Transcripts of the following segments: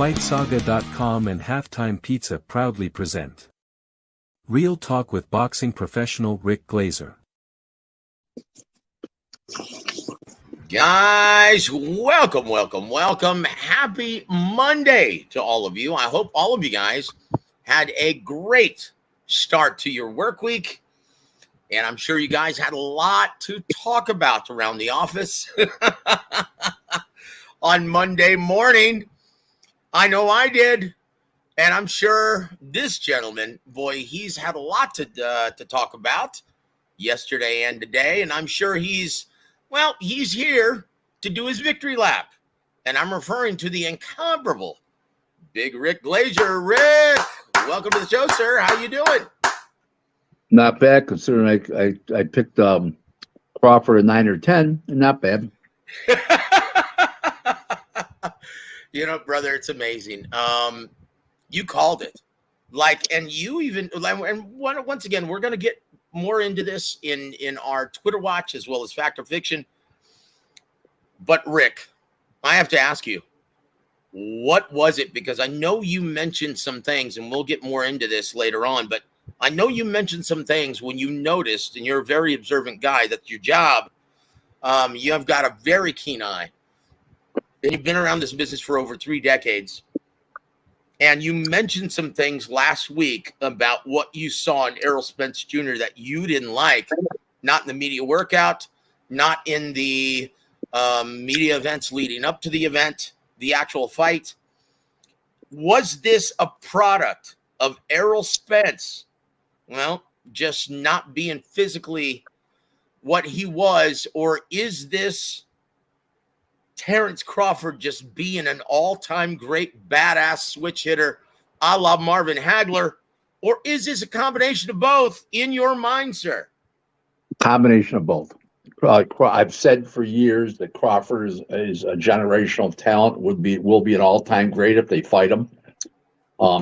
FightSaga.com and Halftime Pizza proudly present Real Talk with boxing professional Rick Glaser. Guys, welcome. Happy Monday to all of you. I hope all of you guys had a great start to your work week. And I'm sure you guys had a lot to talk about around the office on Monday morning. I know I did. And I'm sure this gentleman, boy, he's had a lot to talk about yesterday and today. And I'm sure he's here to do his victory lap. And I'm referring to the incomparable Big Rick Glaser. Rick, welcome to the show, sir. How you doing? Not bad, considering I picked Crawford at 9 or 10. Not bad. You know, brother, it's amazing. You called it. And you even, and once again, we're going to get more into this in our Twitter watch as well as Fact or Fiction. But Rick, I have to ask you, what was it? Because I know you mentioned some things, and we'll get more into this later on, but I know you mentioned some things when you noticed, and you're a very observant guy, that's your job. You have got a very keen eye, and you've been around this business for over 3 decades. And you mentioned some things last week about what you saw in Errol Spence Jr. that you didn't like, not in the media workout, not in the media events leading up to the event, the actual fight. Was this a product of Errol Spence, just not being physically what he was, or is this Terrence Crawford just being an all-time great badass switch hitter a la Marvin Hagler, or is this a combination of both in your mind, sir? Combination of both. I've said for years that Crawford is a generational talent, will be an all-time great if they fight him.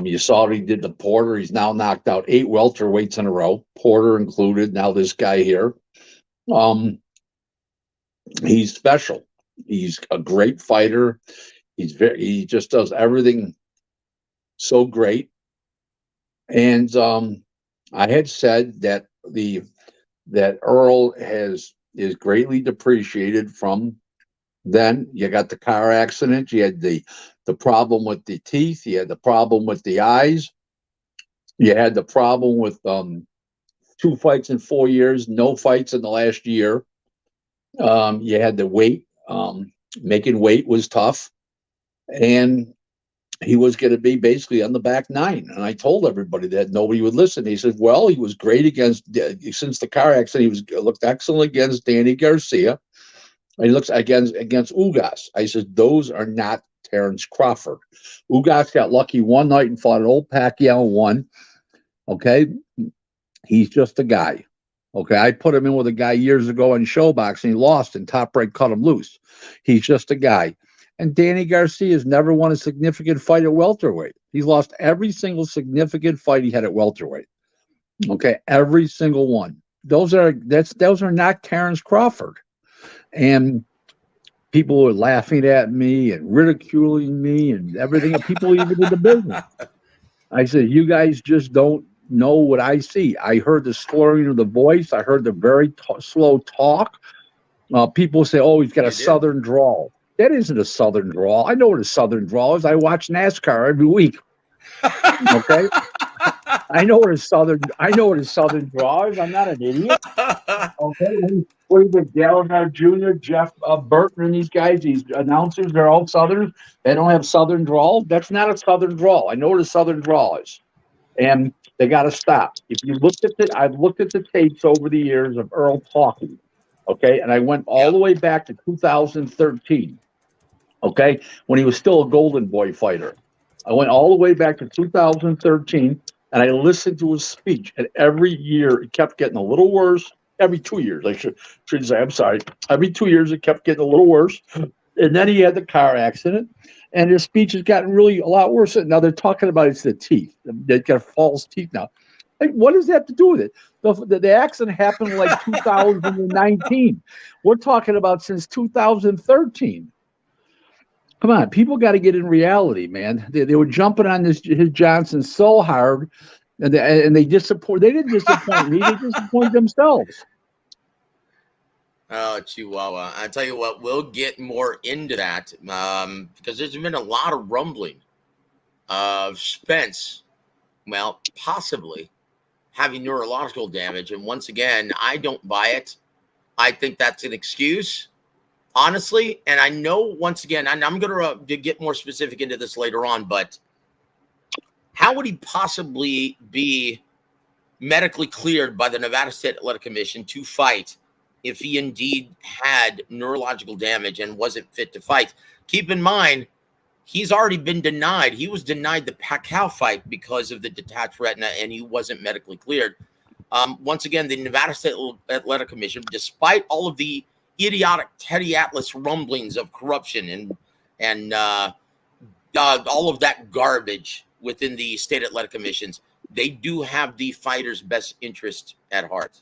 You saw what he did to Porter. He's now knocked out 8 welterweights in a row, Porter included. Now this guy here, he's special. He's a great fighter. He just does everything so great. And I had said that Earl is greatly depreciated from then. You got the car accident. You had the problem with the teeth. You had the problem with the eyes. You had the problem with 2 fights in 4 years, no fights in the last year. You had the weight. Making weight was tough, and he was going to be basically on the back 9. And I told everybody that. Nobody would listen. He said, well, he was great since the car accident. He looked excellent against Danny Garcia. And he looks against Ugas. I said, those are not Terrence Crawford. Ugas got lucky one night and fought an old Pacquiao and won. Okay. He's just a guy. Okay, I put him in with a guy years ago in showbox, and he lost, and Top Rank cut him loose. He's just a guy. And Danny Garcia has never won a significant fight at welterweight. He's lost every single significant fight he had at welterweight. Okay, every single one. Those are not Terrence Crawford. And people were laughing at me and ridiculing me and everything. People even in the business. I said, you guys just don't know what I see. I heard the slurring of the voice. I heard the very slow talk. People say, oh, he's got a southern drawl. That isn't a southern drawl. I know what a southern drawl is. I watch NASCAR every week. Okay? I know what a southern drawl is. I'm not an idiot. Okay? What is it, Gallagher Jr., Jeff Burton, and these guys, these announcers, they're all southerners. They don't have southern drawl. That's not a southern drawl. I know what a southern drawl is. And they got to stop. If you looked at it, I've looked at the tapes over the years of Earl talking, okay? And I went all the way back to 2013, okay, when he was still a Golden Boy fighter. I went all the way back to 2013, and I listened to his speech. And every year, it kept getting a little worse. Every 2 years, I should say, I'm sorry. Every 2 years, it kept getting a little worse. And then he had the car accident. And his speech has gotten really a lot worse. Now they're talking about it's the teeth. They've got false teeth now. Like, what does that have to do with it? The accident happened like 2019. We're talking about since 2013. Come on, people got to get in reality, man. They were jumping on his Johnson so hard, and they disappoint. They didn't disappoint me. They disappointed themselves. Oh, Chihuahua. I tell you what, we'll get more into that because there's been a lot of rumbling of Spence, well, possibly having neurological damage. And once again, I don't buy it. I think that's an excuse, honestly. And I know, once again, and I'm going to get more specific into this later on, but how would he possibly be medically cleared by the Nevada State Athletic Commission to fight if he indeed had neurological damage and wasn't fit to fight? Keep in mind, he's already been denied. He was denied the Pacquiao fight because of the detached retina, and he wasn't medically cleared. Once again, the Nevada State Athletic Commission, despite all of the idiotic Teddy Atlas rumblings of corruption and all of that garbage within the state athletic commissions, they do have the fighters' best interest at heart.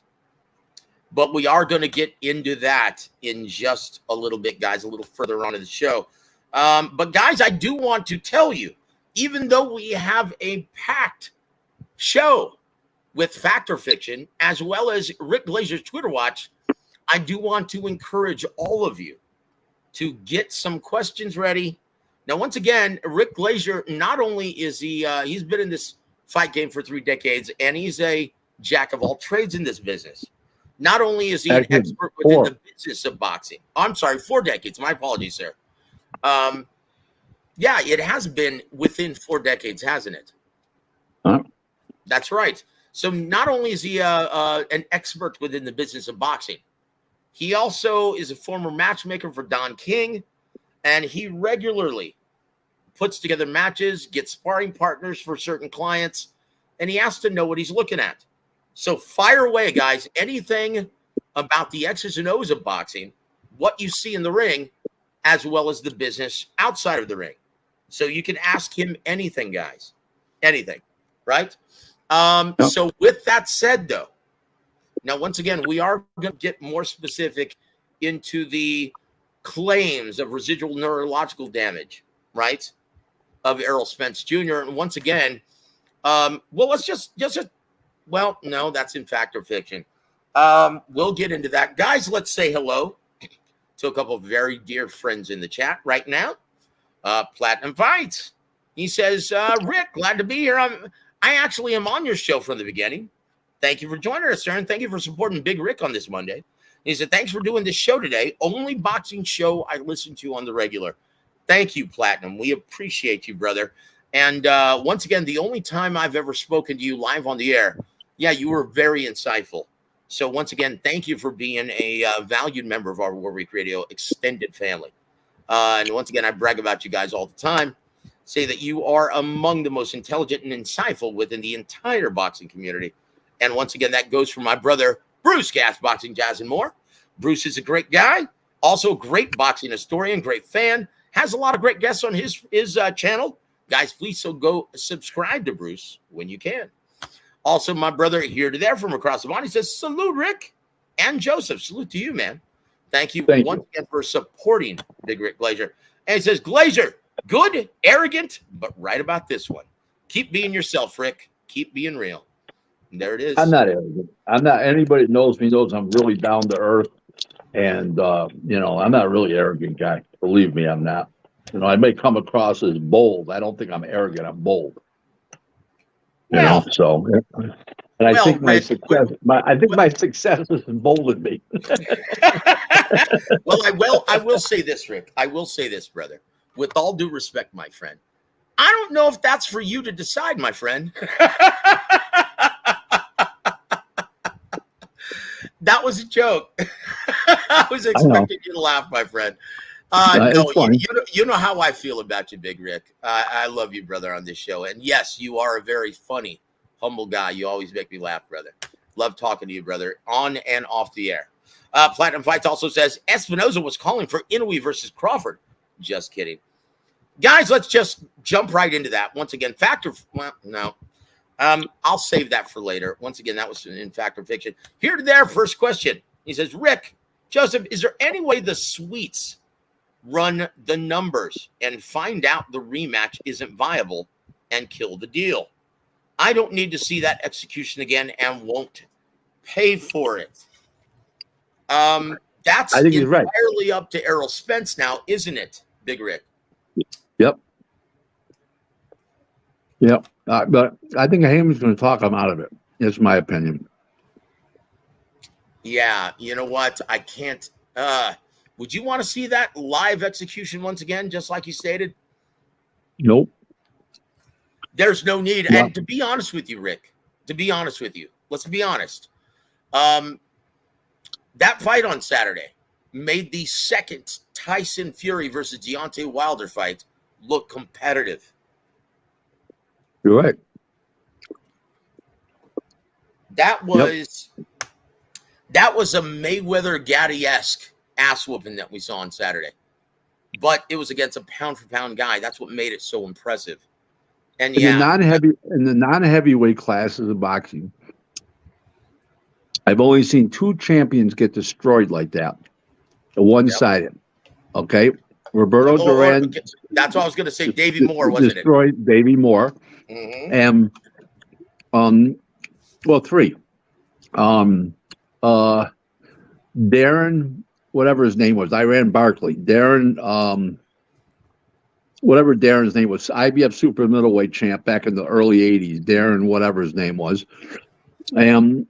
But we are going to get into that in just a little bit, guys, a little further on in the show. But, guys, I do want to tell you, even though we have a packed show with Fact or Fiction, as well as Rick Glaser's Twitter Watch, I do want to encourage all of you to get some questions ready. Now, once again, Rick Glaser, not only is he's been in this fight game for 3 decades, and he's a jack of all trades in this business. Not only is he an expert within the business of boxing. I'm sorry, 4 decades. My apologies, sir. Yeah, it has been within 4 decades, hasn't it? Huh? That's right. So not only is he an expert within the business of boxing, he also is a former matchmaker for Don King, and he regularly puts together matches, gets sparring partners for certain clients, and he has to know what he's looking at. So fire away, guys. Anything about the X's and O's of boxing, what you see in the ring, as well as the business outside of the ring. So you can ask him anything, guys. Anything, right? So with that said, though, now, once again, we are going to get more specific into the claims of residual neurological damage, right, of Errol Spence Jr. And once again, well, let's just well, no, that's in Fact or Fiction. We'll get into that. Guys, let's say hello to a couple of very dear friends in the chat right now. Platinum Fights. He says, Rick, glad to be here. I actually am on your show from the beginning. Thank you for joining us, sir, and thank you for supporting Big Rick on this Monday. He said, thanks for doing this show today. Only boxing show I listen to on the regular. Thank you, Platinum. We appreciate you, brother. And once again, the only time I've ever spoken to you live on the air, yeah, you were very insightful. So once again, thank you for being a valued member of our War Week Radio extended family. And once again, I brag about you guys all the time. Say that you are among the most intelligent and insightful within the entire boxing community. And once again, that goes for my brother, Bruce Gas, Boxing, Jazz, and More. Bruce is a great guy, also a great boxing historian, great fan, has a lot of great guests on his channel. Guys, please go subscribe to Bruce when you can. Also, my brother here to there from across the pond, he says, salute, Rick and Joseph. Salute to you, man. Thank you once again for supporting Big Rick Glaser. And he says, Glaser, good, arrogant, but right about this one. Keep being yourself, Rick. Keep being real. And there it is. I'm not arrogant. I'm not. Anybody that knows me knows I'm really down to earth, and I'm not a really arrogant guy. Believe me, I'm not. I may come across as bold. I don't think I'm arrogant. I'm bold. And I think my success. My success has emboldened me. Well, I will say this, Rick. I will say this, brother. With all due respect, my friend, I don't know if that's for you to decide, my friend. That was a joke. I was expecting you to laugh, my friend. No, you know how I feel about you, Big Rick. I love you, brother, on this show. And yes, you are a very funny, humble guy. You always make me laugh, brother. Love talking to you, brother, on and off the air. Platinum Fights also says Espinoza was calling for Inoue versus Crawford. Just kidding. Guys, let's just jump right into that. Once again, no. I'll save that for later. Once again, that was in Fact or Fiction. Here to there, first question. He says, Rick, Joseph, is there any way the Sweets run the numbers and find out the rematch isn't viable and kill the deal. I don't need to see that execution again and won't pay for it. That's I think he's right. entirely up to Errol Spence now, isn't it, Big Rick? Yep. Yep. But I think Heyman's going to talk him out of it. That's my opinion. Yeah, you know what? I can't. Would you want to see that live execution once again, just like you stated? Nope. There's no need. Yeah. And to be honest with you, Rick, let's be honest. That fight on Saturday made the second Tyson Fury versus Deontay Wilder fight look competitive. You're right. That was a Mayweather Gaddy-esque ass whooping that we saw on Saturday. But it was against a pound for pound guy. That's what made it so impressive. And in the non-heavyweight classes of boxing, I've only seen two champions get destroyed like that. One-sided. Okay. Roberto Duran. That's what I was going to say. Davey Moore, wasn't it? Destroyed Davey Moore. Mm-hmm. And three. Darren, whatever his name was, Iran Barkley. Darren, whatever Darren's name was, IBF super middleweight champ back in the early 80s. Darren, whatever his name was. And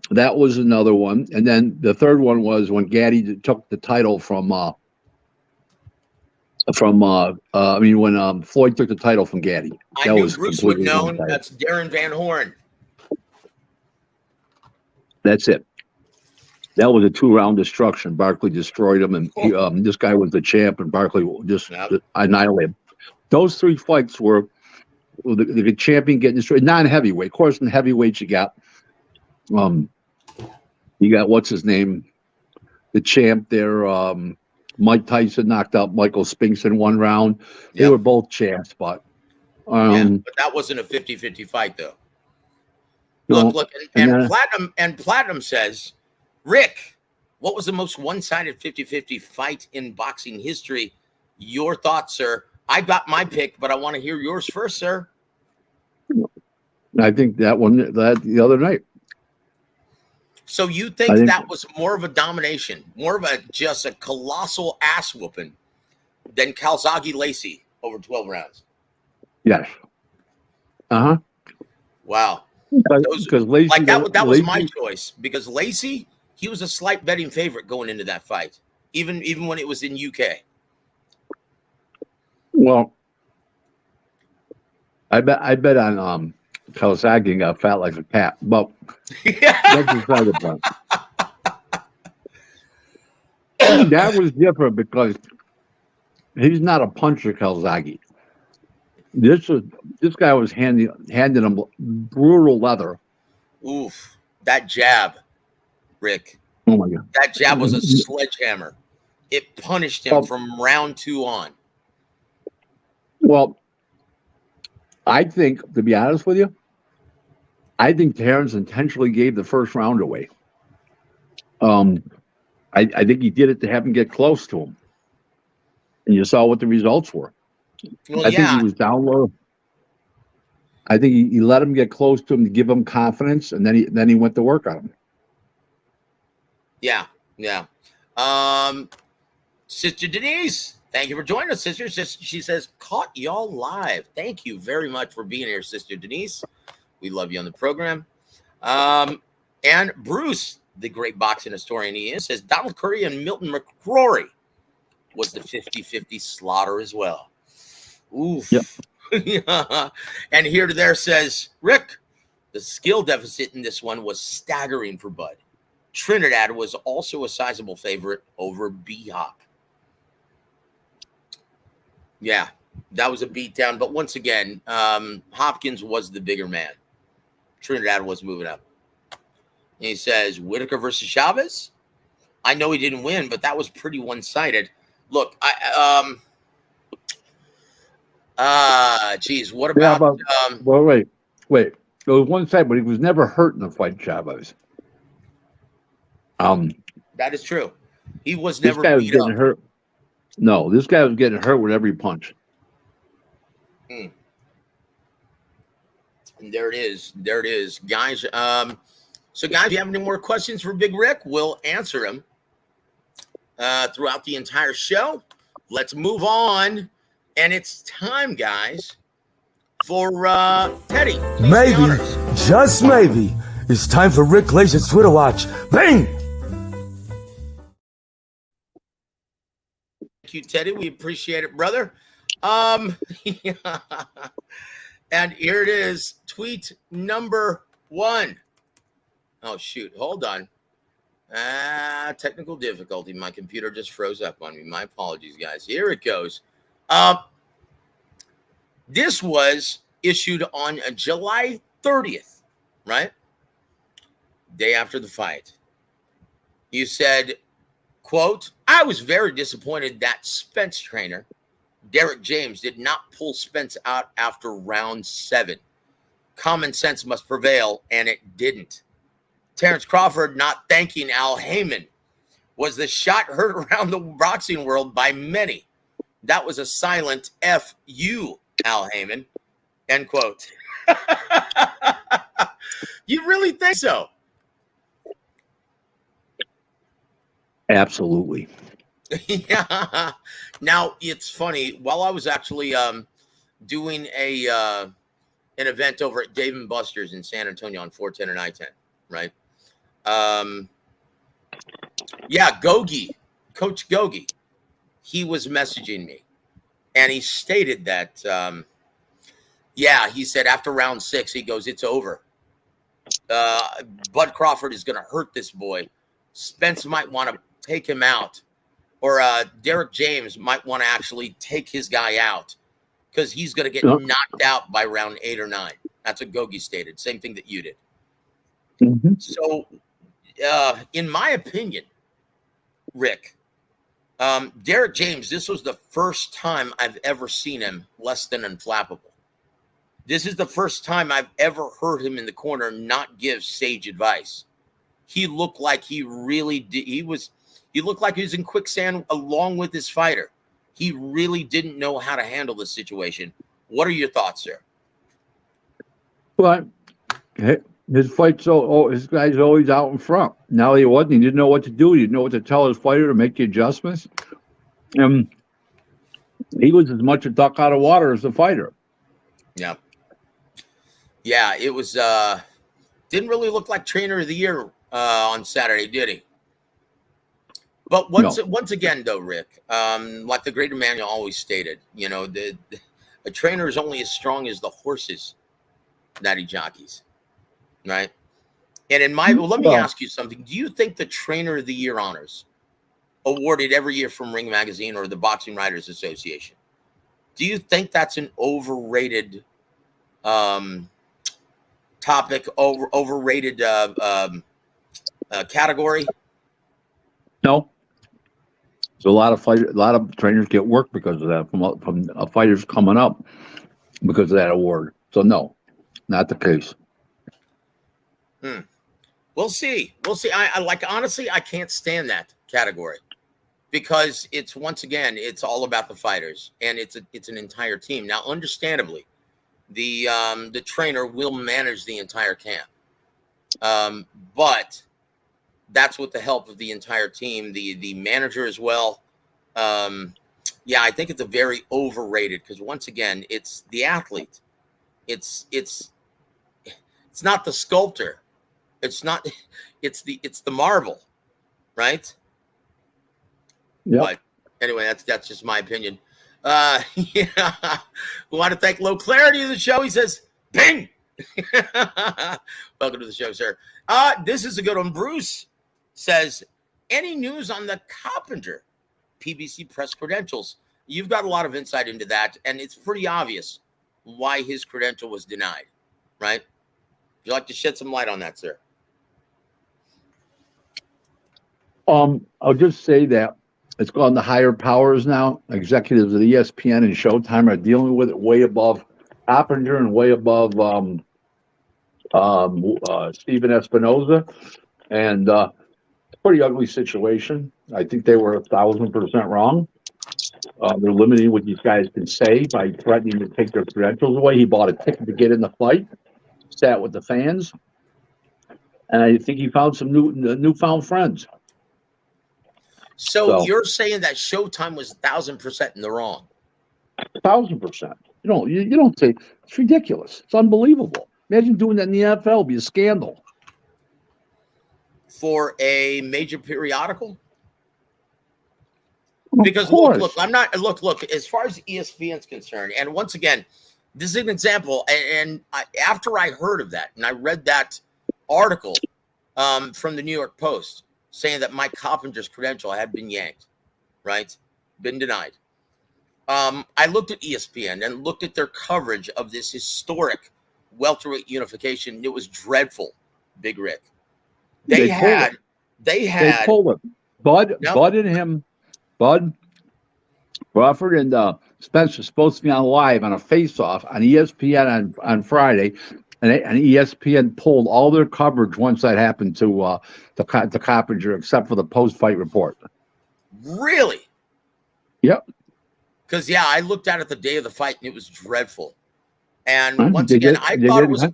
that was another one. And then the third one was when Gaddy took the title when Floyd took the title from Gaddy. I knew Bruce would know. That's Darren Van Horn. That's it. That was a 2-round destruction. Barkley destroyed him, and this guy was the champ, and Barkley just annihilated him. Those three fights were the champion getting destroyed. Non-heavyweight, of course. In heavyweights, you got what's his name, the champ there. Mike Tyson knocked out Michael Spinks in 1 round. They were both champs, but but that wasn't a 50-50 fight, though. Look, and Platinum says, Rick, what was the most one-sided 50-50 fight in boxing history? Your thoughts, sir. I got my pick, but I want to hear yours first, sir. I think that the other night. So you think that was more of a domination, more of just a colossal ass whooping than Calzaghe Lacey over 12 rounds? Yes. Wow. Because Lacey, that was my choice, because Lacey, he was a slight betting favorite going into that fight, even when it was in UK. Well, I bet on Calzaghe and got fat like a cat, but that's beside the point. That was different because he's not a puncher, Calzaghe. This guy was handing him brutal leather. Oof, that jab, Rick. Oh my God, that jab was a sledgehammer. It punished him from round 2 on. Well, I think, to be honest with you, I think Terrence intentionally gave the first round away. I think he did it to have him get close to him, and you saw what the results were. Well, I think he was down low. I think he let him get close to him to give him confidence, and then he went to work on him. Yeah. Sister Denise, thank you for joining us, sister. She says, caught y'all live. Thank you very much for being here, Sister Denise. We love you on the program. And Bruce, the great boxing historian he is, says Donald Curry and Milton McCrory was the 50-50 slaughter as well. Oof. Yep. Yeah. And here to there says, Rick, the skill deficit in this one was staggering for Bud. Trinidad was also a sizable favorite over B-Hop. Yeah, that was a beatdown. But once again, Hopkins was the bigger man. Trinidad was moving up. And he says, Whitaker versus Chavez? I know he didn't win, but that was pretty one-sided. Look, what about... well, wait. It was one side, but he was never hurt in the fight, Chavez. That is true. He was never beat was getting up. Hurt. No, this guy was getting hurt with every punch. And there it is. There it is, guys. So, guys, if you have any more questions for Big Rick, we'll answer them throughout the entire show. Let's move on. And it's time, guys, for Teddy. Maybe, just maybe, it's time for Rick Glaser's Twitter Watch. Bang! Thank you, Teddy. We appreciate it, brother. And here it is, tweet number 1. Oh, shoot. Hold on. Technical difficulty. My computer just froze up on me. My apologies, guys. Here it goes. This was issued on July 30th, right? Day after the fight. You said, quote, I was very disappointed that Spence trainer, Derek James, did not pull Spence out after round 7. Common sense must prevail, and it didn't. Terrence Crawford not thanking Al Heyman was the shot heard around the boxing world by many. That was a silent F you, Al Heyman, end quote. You really think so? Absolutely. Yeah. Now, it's funny. While I was actually doing an event over at Dave & Buster's in San Antonio on 410 and I-10, right? Yeah, Gogi, Coach Gogi, he was messaging me, and he stated that, yeah, he said after round 6, he goes, it's over. Bud Crawford is going to hurt this boy. Spence might want to take him out, or Derek James might want to actually take his guy out because he's going to get knocked out by round 8 or 9. That's what Gogi stated. Same thing that you did. Mm-hmm. So, in my opinion, Rick, Derek James, this was the first time I've ever seen him less than unflappable. This is the first time I've ever heard him in the corner not give sage advice. He looked like he really did. He looked like he was in quicksand along with his fighter. He really didn't know how to handle the situation. What are your thoughts, sir? But his fights, his guy's always out in front. Now he wasn't. He didn't know what to do. He didn't know what to tell his fighter to make the adjustments. And he was as much a duck out of water as the fighter. Yeah. Yeah, it was didn't really look like trainer of the year on Saturday, did he? But once again, though, Rick, like the great Emmanuel always stated, you know, a trainer is only as strong as the horses that he jockeys, right? And let me ask you something. Do you think the trainer of the year honors, awarded every year from Ring Magazine or the Boxing Writers Association, do you think that's an overrated topic, overrated category? No. So a lot of trainers get work because of that from fighters coming up because of that award. So no, not the case. We'll see. I like, honestly, I can't stand that category because it's, once again, it's all about the fighters, and it's an entire team. Now, understandably, the trainer will manage the entire camp, but that's with the help of the entire team, the manager as well. Yeah, I think it's a very overrated because, once again, it's the athlete. It's not the sculptor. It's the marble, right? Yeah. But anyway, that's just my opinion. Yeah. We want to thank Low Clarity of the show. He says, "Bing." Welcome to the show, sir. This is a good one. Bruce says, any news on the Carpenter PBC press credentials? You've got a lot of insight into that, and it's pretty obvious why his credential was denied, right? Would you like to shed some light on that, sir? I'll just say that it's gone to higher powers now. Executives of ESPN and Showtime are dealing with it way above Oppinger and way above Steven Espinoza, and pretty ugly situation. I think they were 1,000% wrong. They're limiting what these guys can say by threatening to take their credentials away. He bought a ticket to get in the fight, sat with the fans, and I think he found some newfound friends. So you're saying that Showtime was 1,000% in the wrong? 1,000%. You don't take. It's ridiculous. It's unbelievable. Imagine doing that in the NFL. It'd be a scandal. For a major periodical? Of Because course. look, as far as ESPN's concerned, and once again, this is an example, and after I heard of that, and I read that article from the New York Post saying that Mike Coppinger's credential had been yanked, right? Been denied. I looked at ESPN and looked at their coverage of this historic welterweight unification. It was dreadful, Big Rick. They pulled it. Bud and him, Crawford and Spence were supposed to be on live on a face-off on ESPN on Friday, and ESPN pulled all their coverage once that happened to the Coppinger, except for the post-fight report. Really? Yep. Because I looked at it the day of the fight, and it was dreadful. And once again, I thought it was.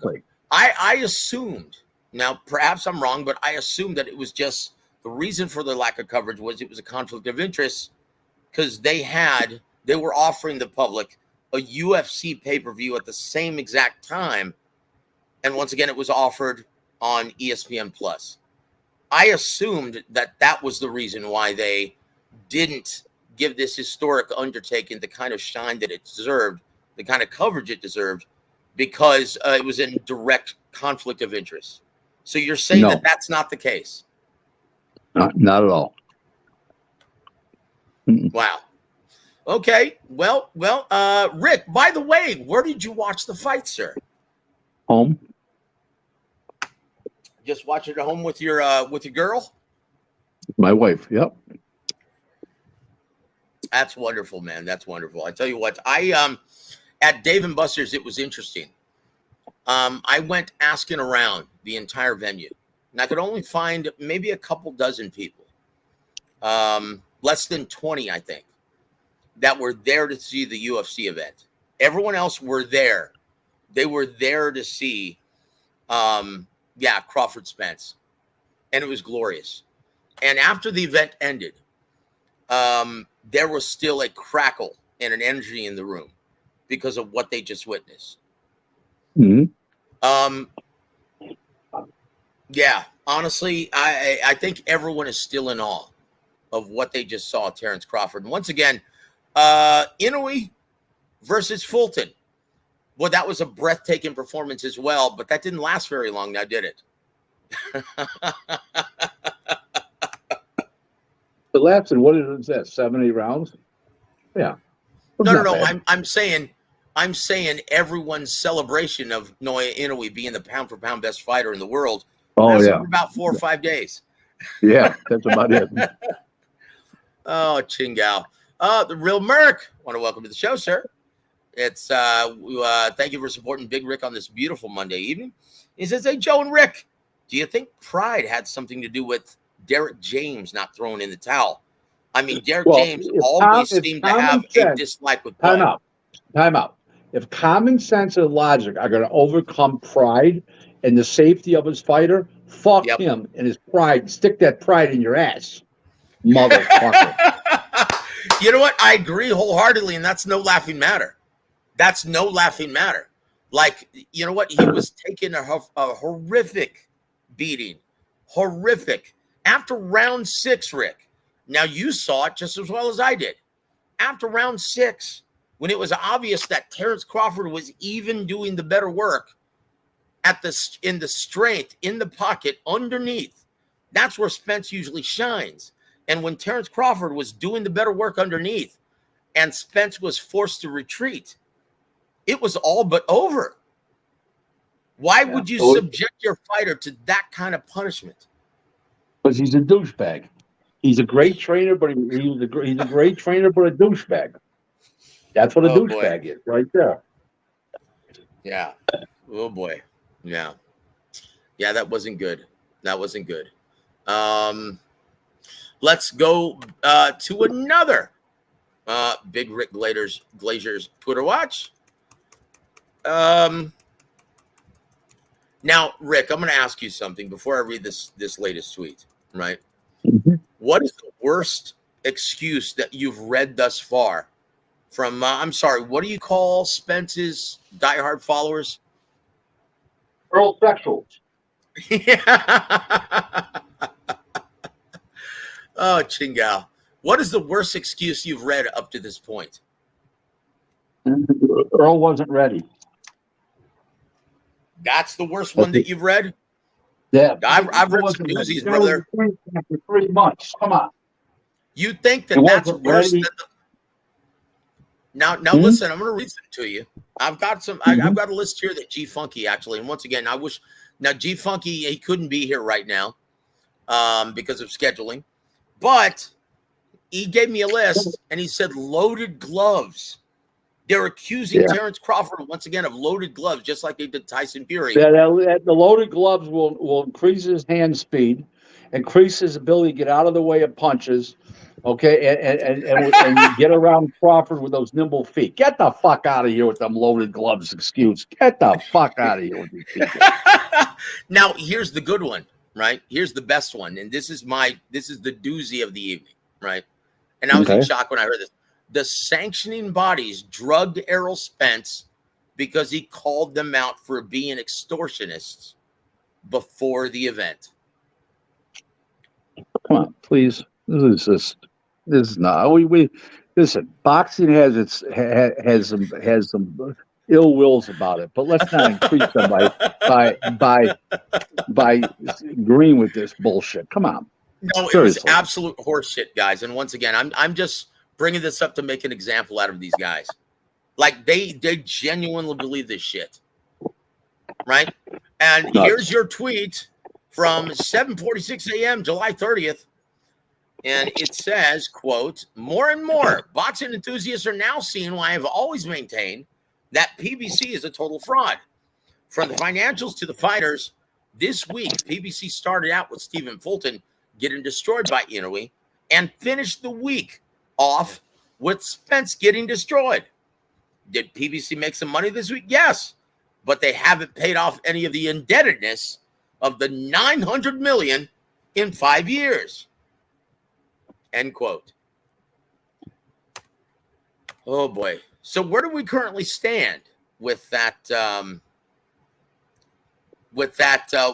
I assumed. Now, perhaps I'm wrong, but I assumed that it was just the reason for the lack of coverage was it was a conflict of interest because they were offering the public a UFC pay-per-view at the same exact time. And once again, it was offered on ESPN Plus. I assumed that was the reason why they didn't give this historic undertaking the kind of shine that it deserved, the kind of coverage it deserved, because it was in direct conflict of interest. So you're saying that that's not the case? Not at all. Wow. Okay. Well, Rick, by the way, where did you watch the fight, sir? Home. Just watch it at home with your girl? My wife, yep. That's wonderful, man. That's wonderful. I tell you what, I at Dave & Buster's, it was interesting. I went asking around the entire venue, and I could only find maybe a couple dozen people, less than 20, I think, that were there to see the UFC event. Everyone else were there. They were there to see, Crawford Spence, and it was glorious. And after the event ended, there was still a crackle and an energy in the room because of what they just witnessed. Mm-hmm. Honestly, I think everyone is still in awe of what they just saw, Terrence Crawford. And once again, Inoue versus Fulton. Well, that was a breathtaking performance as well, but that didn't last very long now, did it? It lasted, what is that, 7-8 rounds? Yeah. No. I'm saying everyone's celebration of Naoya Inoue being the pound for pound best fighter in the world. Oh, yeah. For about 4 or 5 days. Yeah, that's about it. Oh, Chingao. The Real Merc. Want to welcome to the show, sir. It's thank you for supporting Big Rick on this beautiful Monday evening. He says, "Hey, Joe and Rick, do you think pride had something to do with Derek James not throwing in the towel? I mean, Derek James always seemed to have a dislike with pride." Time out. If common sense and logic are going to overcome pride and the safety of his fighter, fuck him and his pride. Stick that pride in your ass, motherfucker. You know what? I agree wholeheartedly, and that's no laughing matter. That's no laughing matter. Like, you know what? He was taking a horrific beating. Horrific. After round 6, Rick. Now, you saw it just as well as I did. After round 6, when it was obvious that Terrence Crawford was even doing the better work in the strength, in the pocket, underneath, that's where Spence usually shines. And when Terrence Crawford was doing the better work underneath and Spence was forced to retreat, it was all but over. Why would you subject your fighter to that kind of punishment? Because he's a douchebag. He's a great trainer, but he's a great trainer, but a douchebag. That's what a douchebag is, right there. Yeah. Oh boy. Yeah. Yeah, that wasn't good. That wasn't good. Let's go to another Big Rick Glaser's Twitter watch. Now, Rick, I'm going to ask you something before I read this latest tweet, right? Mhm. What is the worst excuse that you've read thus far from, I'm sorry, what do you call Spence's diehard followers? Earl sexuals. Oh, Chingal. What is the worst excuse you've read up to this point? Earl wasn't ready. That's the worst one that you've read? Yeah, I've read some doozies, brother. After 3 months, come on. You think that It that's wasn't worse ready. than Now listen, I'm going to read some to you. I've got some. I've got a list here that G Funky actually, and once again, I wish now G Funky he couldn't be here right now, because of scheduling, but he gave me a list and he said loaded gloves. They're accusing Terrence Crawford once again of loaded gloves, just like they did Tyson Fury. Yeah, the loaded gloves will increase his hand speed, increase his ability to get out of the way of punches. Okay, and get around Crawford with those nimble feet. Get the fuck out of here with them loaded gloves excuse. Get the fuck out of here with these people. Now, here's the good one, right? Here's the best one, and this is the doozy of the evening, right? And I was in shock when I heard this. The sanctioning bodies drugged Errol Spence because he called them out for being extortionists before the event. Come on, please. This is not. We listen. Boxing has some ill wills about it, but let's not increase them by agreeing with this bullshit. Come on. No, it was absolute horseshit, guys. And once again, I'm just bringing this up to make an example out of these guys. Like they genuinely believe this shit, right? And here's your tweet from 7:46 a.m. July 30th. And it says, quote, more and more boxing enthusiasts are now seeing why I've always maintained that PBC is a total fraud. From the financials to the fighters, this week, PBC started out with Stephen Fulton getting destroyed by Inoue and finished the week off with Spence getting destroyed. Did PBC make some money this week? Yes, but they haven't paid off any of the indebtedness of the $900 million in 5 years. End quote. Oh boy. So where do we currently stand with that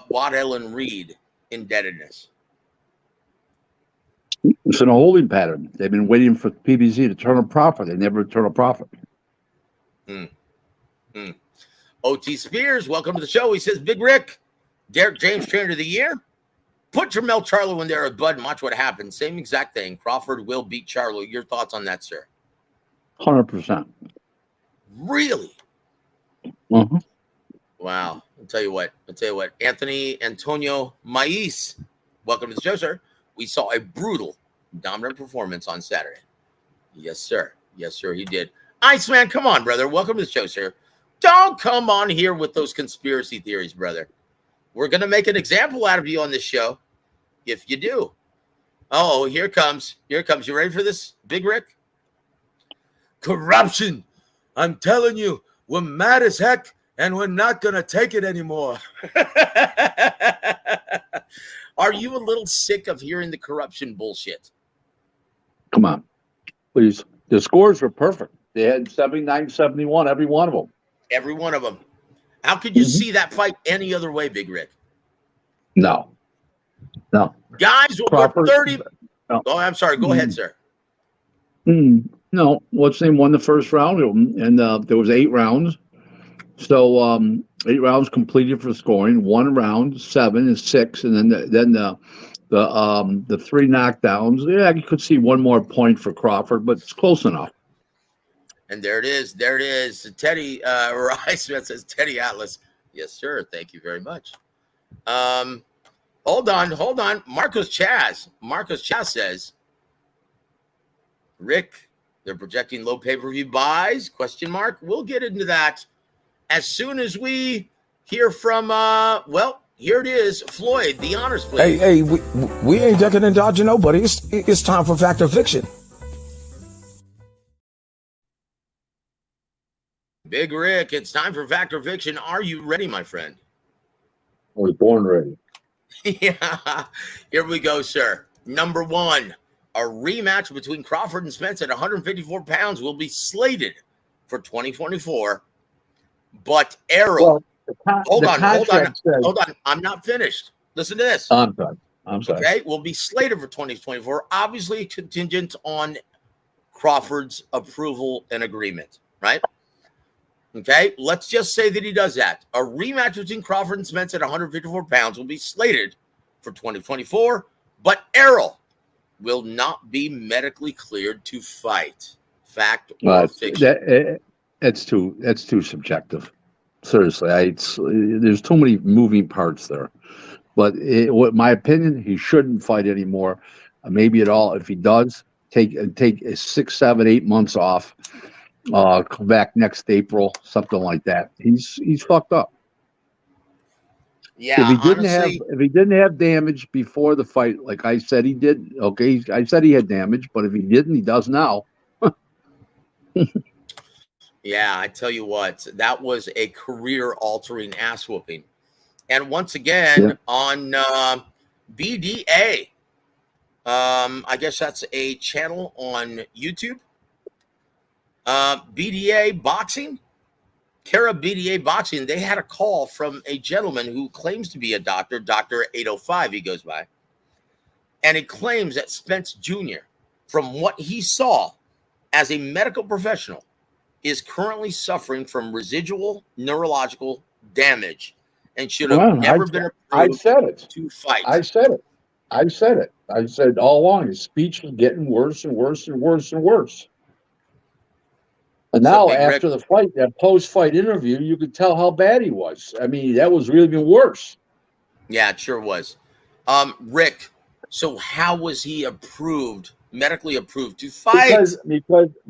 Waddell and Reed indebtedness? It's in a holding pattern. They've been waiting for PBC to turn a profit. They never turn a profit. OT Spears, welcome to the show. He says, Big Rick, Derek James Trainer of the Year. Put Jermell Charlo in there with Bud and watch what happens. Same exact thing. Crawford will beat Charlo. Your thoughts on that, sir? 100%. Really? Mm-hmm. Wow. I'll tell you what. Anthony Antonio Mais, welcome to the show, sir. We saw a brutal, dominant performance on Saturday. Yes, sir. Yes, sir, he did. Iceman, come on, brother. Welcome to the show, sir. Don't come on here with those conspiracy theories, brother. We're going to make an example out of you on this show if you do. Oh, here it comes. You ready for this, Big Rick? Corruption. I'm telling you, we're mad as heck, and we're not going to take it anymore. Are you a little sick of hearing the corruption bullshit? Come on, please. The scores were perfect. They had 79-71, every one of them. Every one of them. How could you see that fight any other way, Big Rick? No. Guys, we're 30. No. Oh, I'm sorry. Go ahead, sir. No. What's name won the first round, and there was 8 rounds. So 8 rounds completed for scoring. 1 round, 7 and 6, and then the 3 knockdowns. Yeah, you could see 1 more point for Crawford, but it's close enough. And there it is. Teddy Rice says Teddy Atlas. Yes, sir. Thank you very much. Hold on. Marcos Chaz says, Rick, they're projecting low pay-per-view buys? ? We'll get into that as soon as we hear from, here it is, Floyd, the honors play. Hey, we ain't ducking and dodging nobody. It's time for Fact or Fiction. Big Rick, it's time for Fact or Fiction. Are you ready, my friend? I was born ready. Yeah, here we go, sir. Number one, a rematch between Crawford and Spence at 154 pounds will be slated for 2024. But Errol, Well, hold the on. contract says. Hold on. I'm not finished. Listen to this. I'm sorry. I'm sorry. Okay, will be slated for 2024, obviously contingent on Crawford's approval and agreement, right? Okay, let's just say that he does that. A rematch between Crawford and Spence at 154 pounds will be slated for 2024, but Errol will not be medically cleared to fight. Fact or fiction? That's too subjective. Seriously, there's too many moving parts there. But what my opinion, he shouldn't fight anymore. Maybe at all. If he does, take 6, 7, 8 months off. Come back next April, something like that. He's fucked up. Yeah, if he didn't have damage before the fight, like I said he did, okay, I said he had damage, but if he didn't, he does now. Yeah, I tell you what, that was a career-altering ass whooping. And once again, on BDA, I guess that's a channel on YouTube. BDA Boxing, Kara BDA Boxing, they had a call from a gentleman who claims to be a doctor, Dr. 805, he goes by. And he claims that Spence Jr., from what he saw as a medical professional, is currently suffering from residual neurological damage and should have never been approved to fight. I said it. I said all along, his speech was getting worse and worse and worse and worse. And now, after the fight, that post-fight interview, you could tell how bad he was. I mean, that was really even worse. Yeah, it sure was. Rick, so how was he medically approved to fight?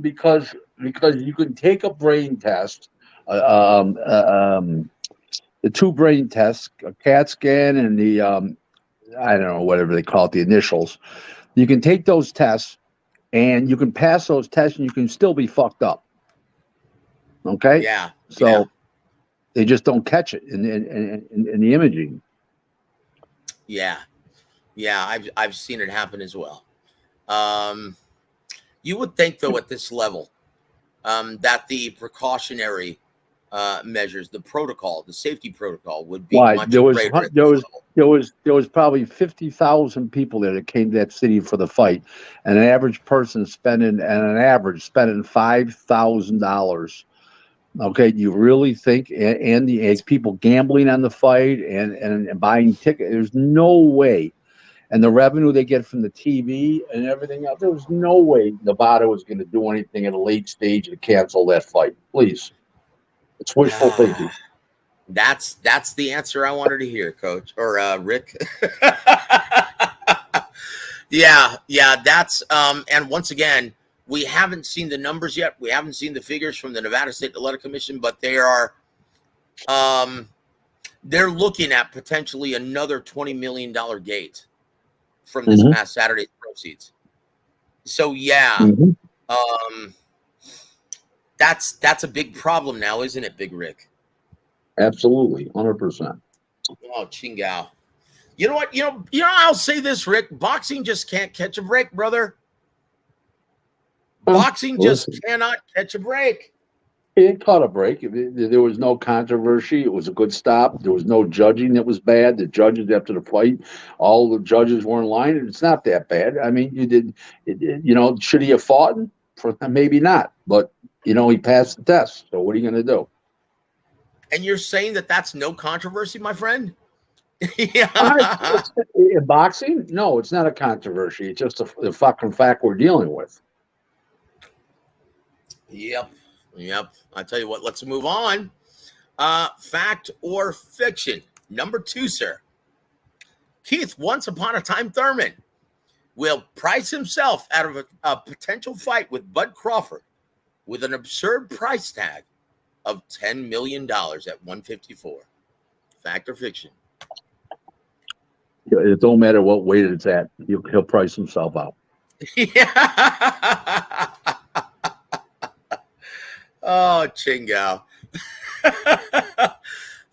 Because you can take a brain test, the 2 brain tests, a CAT scan and the I don't know, whatever they call it, the initials. You can take those tests, and you can pass those tests, and you can still be fucked up. Okay. Yeah. So they just don't catch it in the imaging. Yeah. I've seen it happen as well. You would think, though, at this level, that the precautionary measures, the protocol, the safety protocol, would be much greater. There was probably 50,000 people there that came to that city for the fight, and an average person spending $5,000. Okay, do you really think, and the people gambling on the fight and buying tickets? There's no way. And the revenue they get from the TV and everything else, there was no way Nevada was going to do anything at a late stage to cancel that fight. Please. It's wishful thinking. That's the answer I wanted to hear, Coach, or Rick. Yeah, that's and once again, we haven't seen the numbers yet. We haven't seen the figures from the Nevada State Athletic Commission, but they are they're looking at potentially another $20 million gate from this past Saturday's proceeds. So that's a big problem now, isn't it, Big Rick? Absolutely, 100%. Oh, Chingao. You know what? You know, I'll say this, Rick. Boxing just can't catch a break, brother. Boxing just cannot catch a break. It caught a break. There was no controversy. It was a good stop. There was no judging that was bad. The judges after the fight, all the judges were in line. And it's not that bad. I mean, should he have fought? Maybe not. But, he passed the test. So what are you going to do? And you're saying that that's no controversy, my friend? Yeah. In boxing? No, it's not a controversy. It's just the fucking fact we're dealing with. Yep. I tell you what, let's move on. Fact or fiction? Number 2, sir. Keith, once upon a time Thurman, will price himself out of a potential fight with Bud Crawford with an absurd price tag of $10 million at 154. Fact or fiction? It don't matter what weight it's at. He'll price himself out. Yeah. Oh, Chingo.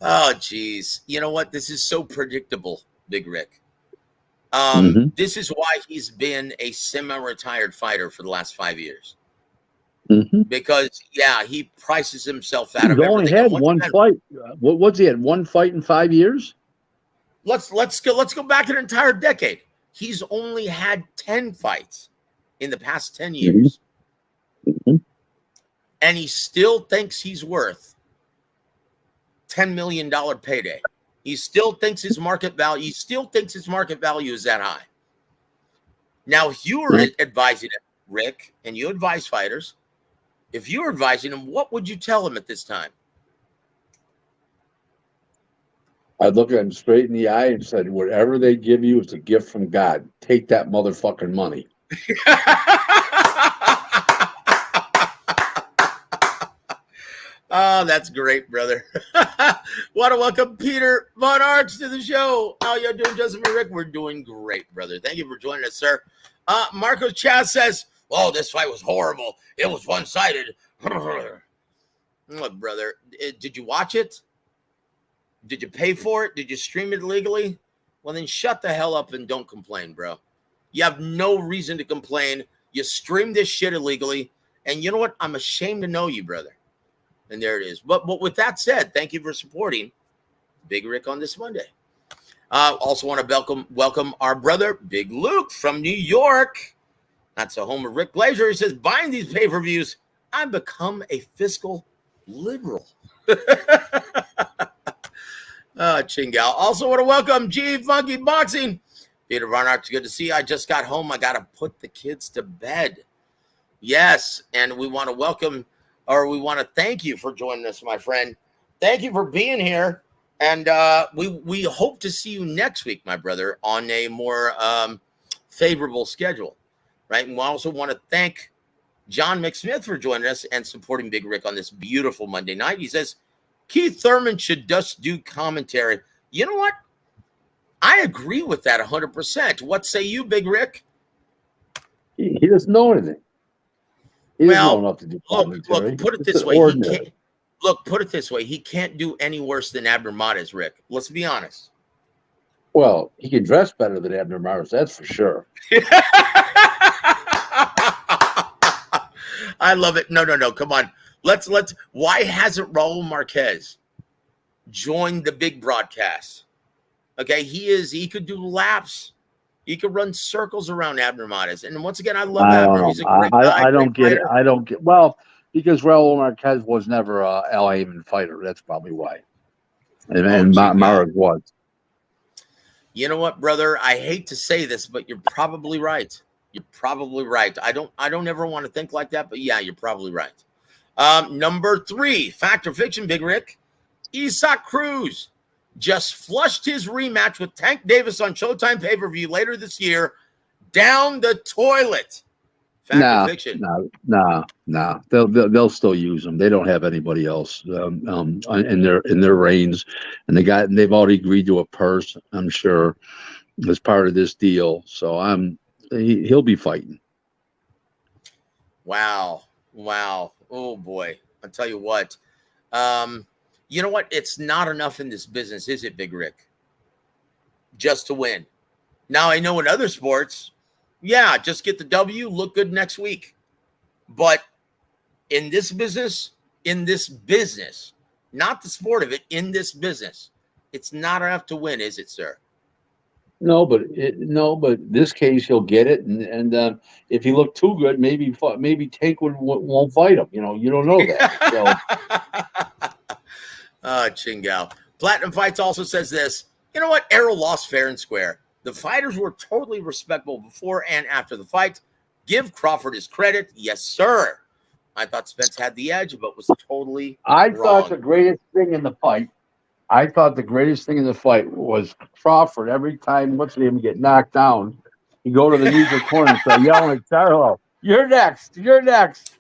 Oh, geez. You know what? This is so predictable, Big Rick. Mhm. This is why he's been a semi-retired fighter for the last 5 years. Mhm. Because, yeah, he prices himself out He's of only everything. had And once one again, fight. What's he had? One fight in 5 years? let's go back an entire decade. He's only had 10 fights in the past 10 Mhm. years. And he still thinks he's worth $10 million payday. He still thinks his market value, is that high. Now, if you were advising him, Rick, and you advise fighters, if you were advising him, what would you tell him at this time? I looked at him straight in the eye and said, whatever they give you is a gift from God. Take that motherfucking money. Oh, that's great, brother. Want to welcome Peter Von Arch to the show. How you doing, Justin and Rick? We're doing great, brother. Thank you for joining us, sir. Marco Chaz says, oh, this fight was horrible. It was one-sided. Look, brother, did you watch it? Did you pay for it? Did you stream it illegally? Well, then shut the hell up and don't complain, bro. You have no reason to complain. You streamed this shit illegally. And you know what? I'm ashamed to know you, brother. And there it is. But with that said, thank you for supporting Big Rick on this Monday. Also want to welcome our brother, Big Luke from New York. That's the home of Rick Glaser. He says, buying these pay-per-views, I've become a fiscal liberal. Chingal. Also want to welcome G Funky Boxing. Peter Varnark, good to see you. I just got home. I got to put the kids to bed. Yes, and we want to thank you for joining us, my friend. Thank you for being here. And we hope to see you next week, my brother, on a more favorable schedule, right? And we also want to thank John McSmith for joining us and supporting Big Rick on this beautiful Monday night. He says, Keith Thurman should just do commentary. You know what? I agree with that 100%. What say you, Big Rick? He doesn't know anything. He doesn't know enough to do commentary. Look, put it It's this way. ordinary. Put it this way. He can't do any worse than Abner Mares, Rick. Let's be honest. Well, he can dress better than Abner Mares, that's for sure. I love it. No. Come on. Let's. Why hasn't Raul Marquez joined the big broadcast? Okay, he could do laps. He could run circles around Abner Mares. And once again, I love Abner. He's a great guy. I don't get it. I don't get. Well, because Raul Marquez was never a Al Haymon fighter. That's probably why. And Mares was. You know what, brother? I hate to say this, but you're probably right. You're probably right. I don't ever want to think like that, but yeah, you're probably right. Number 3, fact or fiction, Big Rick. Isaac Cruz just flushed his rematch with Tank Davis on Showtime pay-per-view later this year down the toilet. Fact or fiction? No. They'll still use them. They don't have anybody else in their reigns, and they've already agreed to a purse, I'm sure, as part of this deal. So he'll be fighting. Wow. Oh boy. I'll tell you what. You know what? It's not enough in this business, is it, Big Rick? Just to win. Now, I know in other sports, yeah, just get the W, look good next week. But in this business, not the sport of it, in this business, it's not enough to win, is it, sir? No, but this case he'll get it, and if he looked too good, maybe Tank won't fight him. You don't know that. So. Chingal. Platinum Fights also says this. You know what? Errol lost fair and square. The fighters were totally respectful before and after the fight. Give Crawford his credit. Yes, sir. I thought Spence had the edge, but was totally wrong. Thought the greatest thing in the fight. Was Crawford. Every time what's his name get knocked down, he go to the neutral corner and start yelling at Charlo, "You're next. You're next.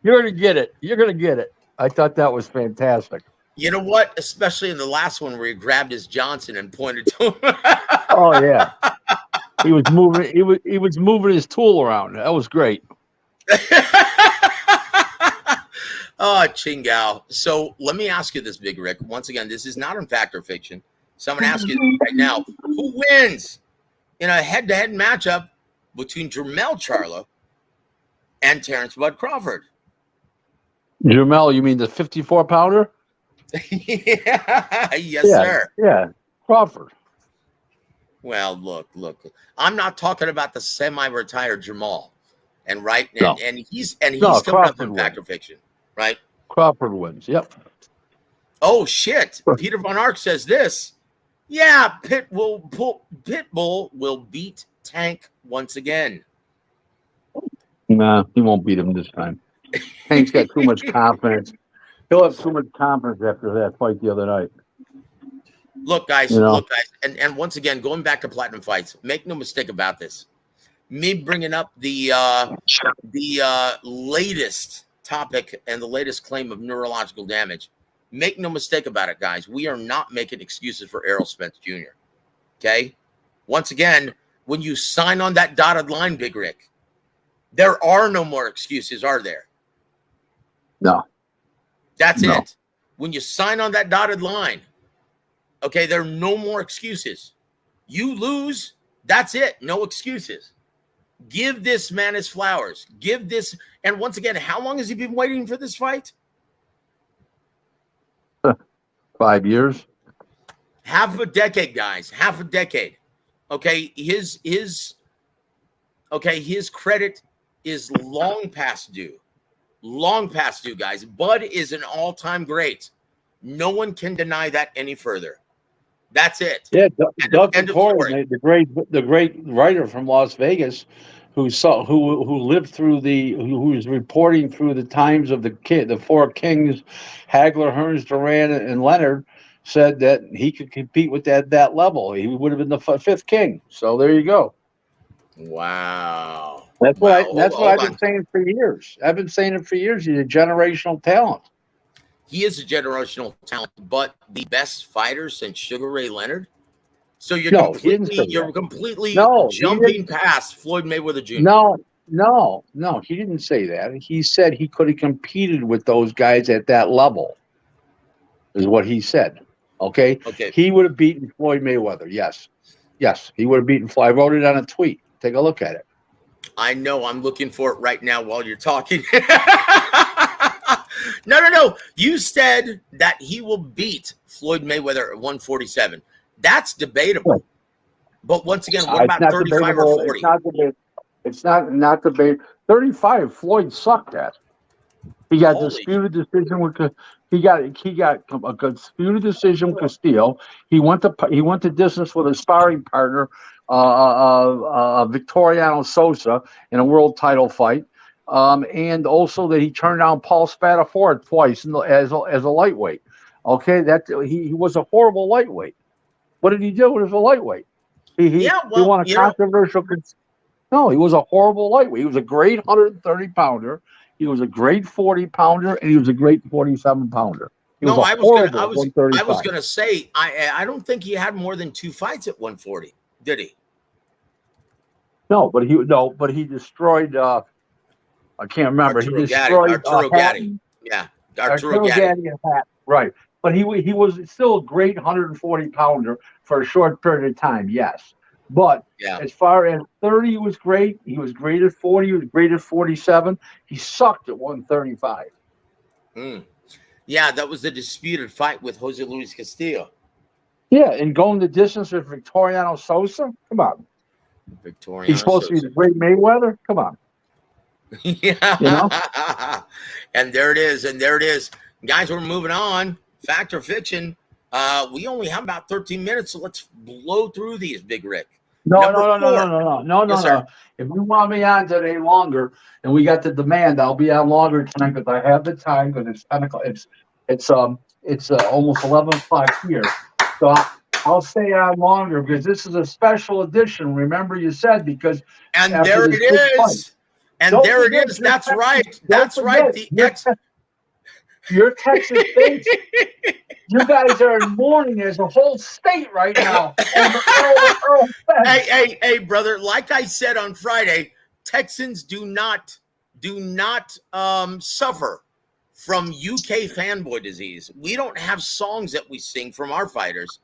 You're gonna get it. You're gonna get it." I thought that was fantastic. You know what? Especially in the last one where he grabbed his Johnson and pointed to him. Oh yeah, he was moving. He was moving his tool around. That was great. Oh, Chingao. So let me ask you this, Big Rick. Once again, this is not in fact or fiction. So I'm going to ask you right now, who wins in a head-to-head matchup between Jermell Charlo and Terrence Bud Crawford? Jamel, you mean the 54-pounder? Yeah, yes, Yeah, sir. yeah, Crawford. Well, look. I'm not talking about the semi-retired Jamal, and No, he's no, coming up Crawford in fact wins. or fiction, right? Crawford wins. Yep. Oh shit! Peter Von Ark says this. Yeah, Pitbull will beat Tank once again. Nah, he won't beat him this time. Hank's got too much confidence. He'll have too much confidence after that fight the other night. Look, guys, You know, and once again, going back to Platinum Fights, make no mistake about this. Me bringing up the latest topic and the latest claim of neurological damage. Make no mistake about it, guys. We are not making excuses for Errol Spence Jr. Okay? Once again, when you sign on that dotted line, Big Rick, there are no more excuses, are there? no. That's No. it. When you sign on that dotted line, okay, there are no more excuses. You lose, that's it. No excuses. Give this man his flowers. Give this. And once again, how long has he been waiting for this fight? 5 years. Half a decade, guys. Half a decade. Okay, his credit is long past due. Long past due, guys. Bud is an all-time great. No one can deny that any further. That's it. Yeah, Doug End of story. Victorian, the great writer from Las Vegas, who lived through who was reporting through the times of the four kings, Hagler, Hearns, Duran, and Leonard, said that he could compete with that level. He would have been the fifth king. So there you go. Wow. That's Wow. what Hold I've on. been saying for years. I've been saying it for years. He's a generational talent. He is a generational talent, but the best fighter since Sugar Ray Leonard. So you're No, he didn't say completely No, he jumping past Floyd Mayweather Jr. No, he didn't say that. He said he could have competed with those guys at that level, is what he said. Okay? Okay. He would have beaten Floyd Mayweather. Yes. Yes, he would have beaten Floyd. I wrote it on a tweet. Take a look at it. I know. I'm looking for it right now while you're talking. No. You said that he will beat Floyd Mayweather at 147. That's debatable. But once again, what about 35 or 40? It's not debatable. It's not debate. 35. Floyd sucked at. He got disputed decision with. He got a disputed decision with Castillo. He went to distance with a sparring partner, Victoriano Sosa, in a world title fight, and also that he turned down Paul Spadafore twice as a lightweight. Okay, that he was a horrible lightweight. What did he do as a lightweight? He won a controversial. No, he was a horrible lightweight. He was a great 130-pounder. He was a great 40-pounder, and he was a great 47-pounder. I was going to say I don't think he had more than 2 fights at 140, did he? No, but he destroyed. I can't remember. Arturo He destroyed Arturo Gatti. Yeah, Arturo Gatti. Right, but he was still a great 140-pounder for a short period of time. Yes. But as far as 30, he was great. He was great at 40. He was great at 47. He sucked at 135. Yeah, that was the disputed fight with Jose Luis Castillo. Yeah, and going the distance with Victoriano Sosa. Come on. He's supposed to be the great Mayweather. Come on. Yeah. You know? And there it is. Guys, we're moving on. Fact or fiction. We only have about 13 minutes, so let's blow through these, Big Rick. No. Yes, sir. If you want me on today longer, and we got the demand, I'll be on longer tonight because I have the time. Because it's 10 o'clock. It's almost 11 o'clock here, so I'll stay on longer because this is a special edition. Remember, you said because and there it is, That's right. That's right. Your Texas States. You guys are in mourning as a whole state right now. Hey, brother. Like I said on Friday, Texans do not suffer from UK fanboy disease. We don't have songs that we sing from our fighters.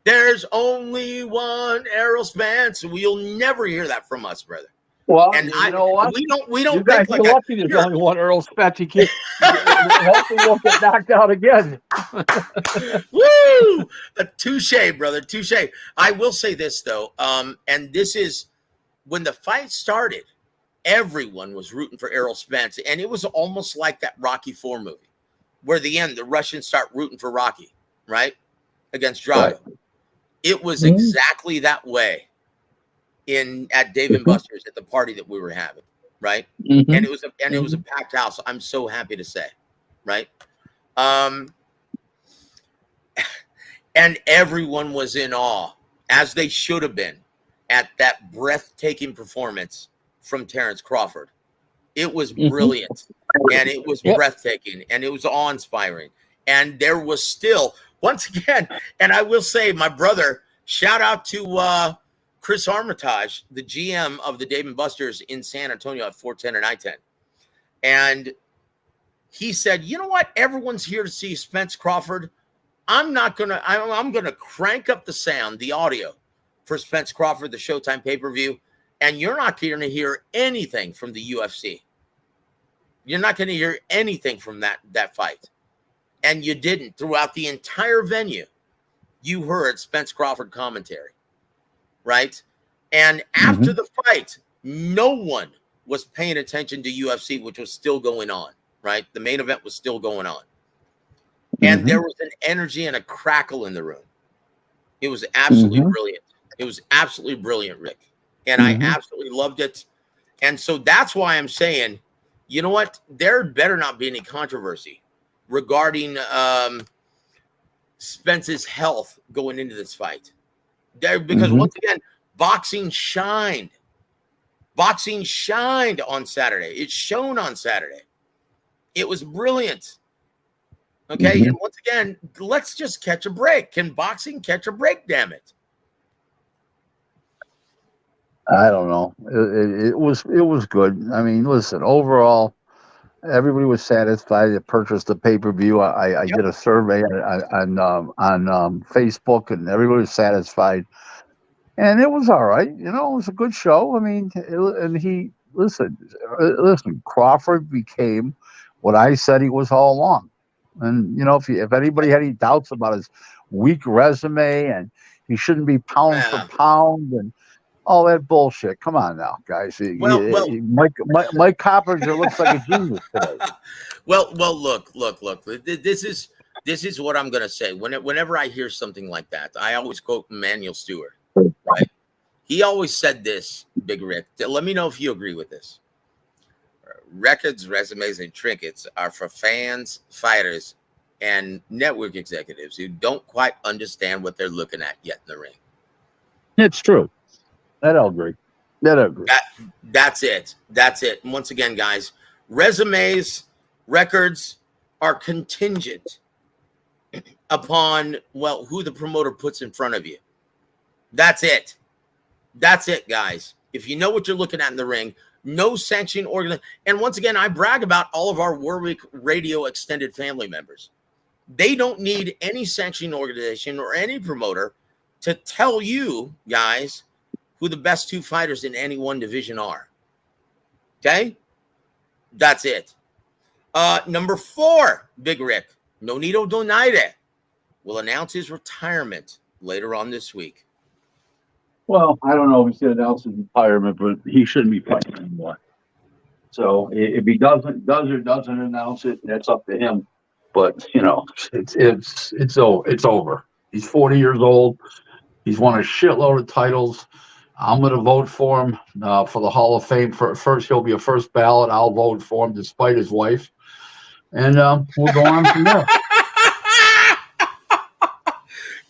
There's only one Errol Spence. You'll never hear that from us, brother. Well, And you know what? we don't You guys think like are lucky there's only one Earl Spence. You can't, hopefully you won't get knocked out again. Woo! Touche, brother. Touche. I will say this, though, and this is when the fight started, everyone was rooting for Errol Spence, and it was almost like that Rocky IV movie, where at the end, the Russians start rooting for Rocky, right? Against Drago. Right. It was exactly that way at Dave and Buster's at the party that we were having, right? And it was a packed house. I'm so happy to say, right? And everyone was in awe, as they should have been, at that breathtaking performance from Terrence Crawford. It was brilliant, and it was breathtaking, and it was awe-inspiring. And there was still, once again, and I will say, my brother, shout out to Chris Armitage, the GM of the Dave & Buster's in San Antonio at 410 and I-10. And he said, you know what? Everyone's here to see Spence Crawford. I'm gonna crank up the sound, the audio for Spence Crawford, the Showtime pay-per-view, and you're not going to hear anything from the UFC. You're not going to hear anything from that fight. And you didn't. Throughout the entire venue, you heard Spence Crawford commentary. Right? And after the fight, no one was paying attention to UFC, which was still going on, right? The main event was still going on. And there was an energy and a crackle in the room. It was absolutely brilliant. It was absolutely brilliant, Rick. And I absolutely loved it. And so that's why I'm saying, you know what? There better not be any controversy regarding Spence's health going into this fight. Because once again, boxing shined. Boxing shined on Saturday. It's shown on Saturday. It was brilliant. Okay, and once again, let's just catch a break. Can boxing catch a break? Damn it! I don't know. It was good. I mean, listen. Overall, everybody was satisfied. They purchased the pay-per-view. I did a survey on Facebook, and everybody was satisfied. And it was all right. You know, it was a good show. I mean, listen. Crawford became what I said he was all along. And you know, if anybody had any doubts about his weak resume and he shouldn't be pound for pound and all that bullshit, come on now, guys. Mike Coppinger looks like a genius today. Well, look. This is what I'm gonna say. Whenever I hear something like that, I always quote Emanuel Stewart. Right? He always said this, Big Rick. Let me know if you agree with this. Records, resumes, and trinkets are for fans, fighters, and network executives who don't quite understand what they're looking at yet in the ring. It's true. I'll agree. That's it. And once again, guys, resumes, records are contingent upon, who the promoter puts in front of you. That's it. That's it, guys. If you know what you're looking at in the ring, no sanctioning organization. And once again, I brag about all of our Warwick Radio extended family members. They don't need any sanctioning organization or any promoter to tell you, guys, who the best two fighters in any one division are. Okay? That's it. Number 4, Big Rick, Nonito Donaire will announce his retirement later on this week. Well, I don't know if he's going to announce his retirement, but he shouldn't be fighting anymore. So if he doesn't announce it, that's up to him. But you know, it's over. He's 40 years old. He's won a shitload of titles. I'm going to vote for him for the Hall of Fame. First, he'll be a first ballot. I'll vote for him despite his wife, and we'll go on from there.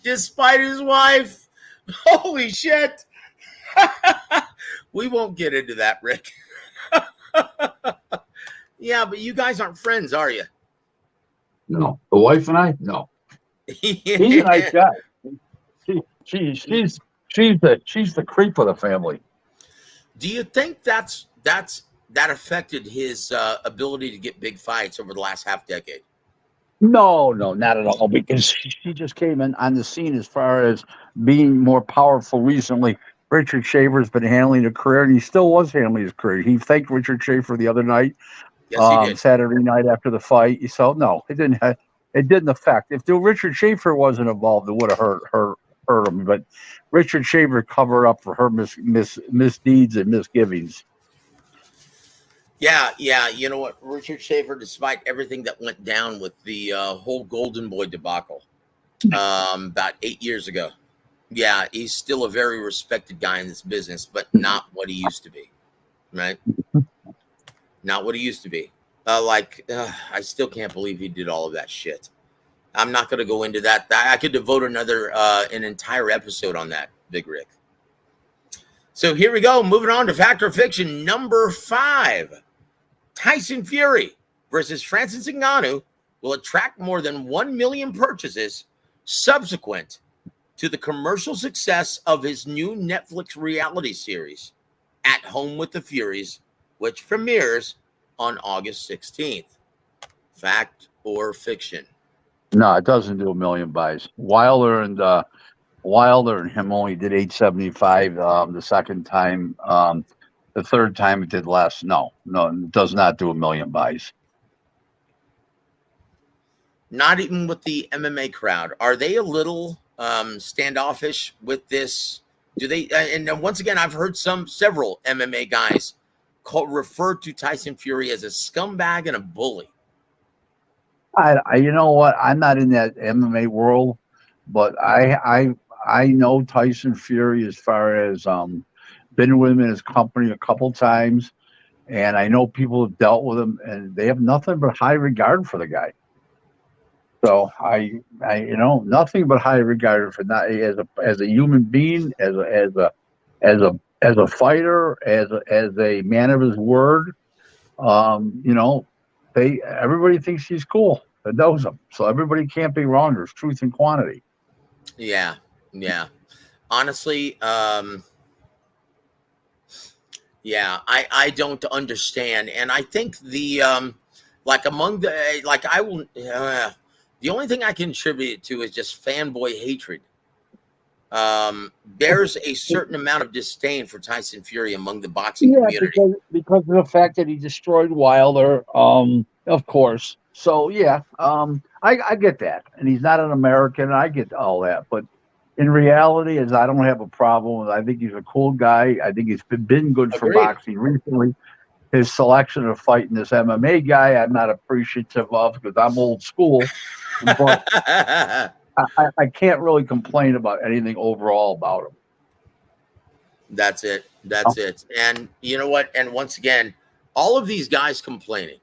Despite his wife. Holy shit. We won't get into that, Rick. Yeah, but you guys aren't friends, are you? No. The wife and I? No. He's a nice guy. She's the creep of the family. Do you think that's that affected his ability to get big fights over the last half decade? No, no, not at all. Because she just came in on the scene as far as being more powerful recently. Richard Schaefer's been handling a career, and he still was handling his career. He thanked Richard Schaefer the other night, Yes, he did. Saturday night after the fight. So no, it didn't. It didn't affect. If the Richard Schaefer wasn't involved, it would have hurt him. But Richard Schaefer covered up for her misdeeds and misgivings. Yeah, yeah. You know what? Richard Schaefer, despite everything that went down with the whole Golden Boy debacle about 8 years ago, yeah, he's still a very respected guy in this business, but not what he used to be, right? Not what he used to be. I still can't believe he did all of that shit. I'm not going to go into that. I could devote an entire episode on that, Big Rick. So here we go. Moving on to Fact or Fiction number 5. Tyson Fury versus Francis Ngannou will attract more than 1 million purchases subsequent to the commercial success of his new Netflix reality series, At Home with the Furies, which premieres on August 16th. Fact or fiction? No, it doesn't do 1 million buys. Wilder and him only did 875 the second time. The third time it did less. No, it does not do 1 million buys. Not even with the MMA crowd. Are they a little standoffish with this? Do they? And once again, I've heard several MMA guys refer to Tyson Fury as a scumbag and a bully. You know what? I'm not in that MMA world, but I know Tyson Fury as far as been with him in his company a couple times, and I know people have dealt with him, and they have nothing but high regard for the guy. So I nothing but high regard for not as a human being, as a fighter, as a man of his word. Everybody thinks he's cool that knows him. So everybody can't be wrong. There's truth in quantity. Yeah. Honestly, I don't understand, and I think the the only thing I can attribute it to is just fanboy hatred. There's a certain amount of disdain for Tyson Fury among the boxing community because of the fact that he destroyed Wilder, of course. So yeah, I get that, and he's not an American. I get all that, but in reality, as I don't have a problem with. I think he's a cool guy. I think he's been good for boxing recently. His selection of fighting this MMA guy, I'm not appreciative of because I'm old school. But I can't really complain about anything overall about him. That's it. And you know what? And once again, all of these guys complaining,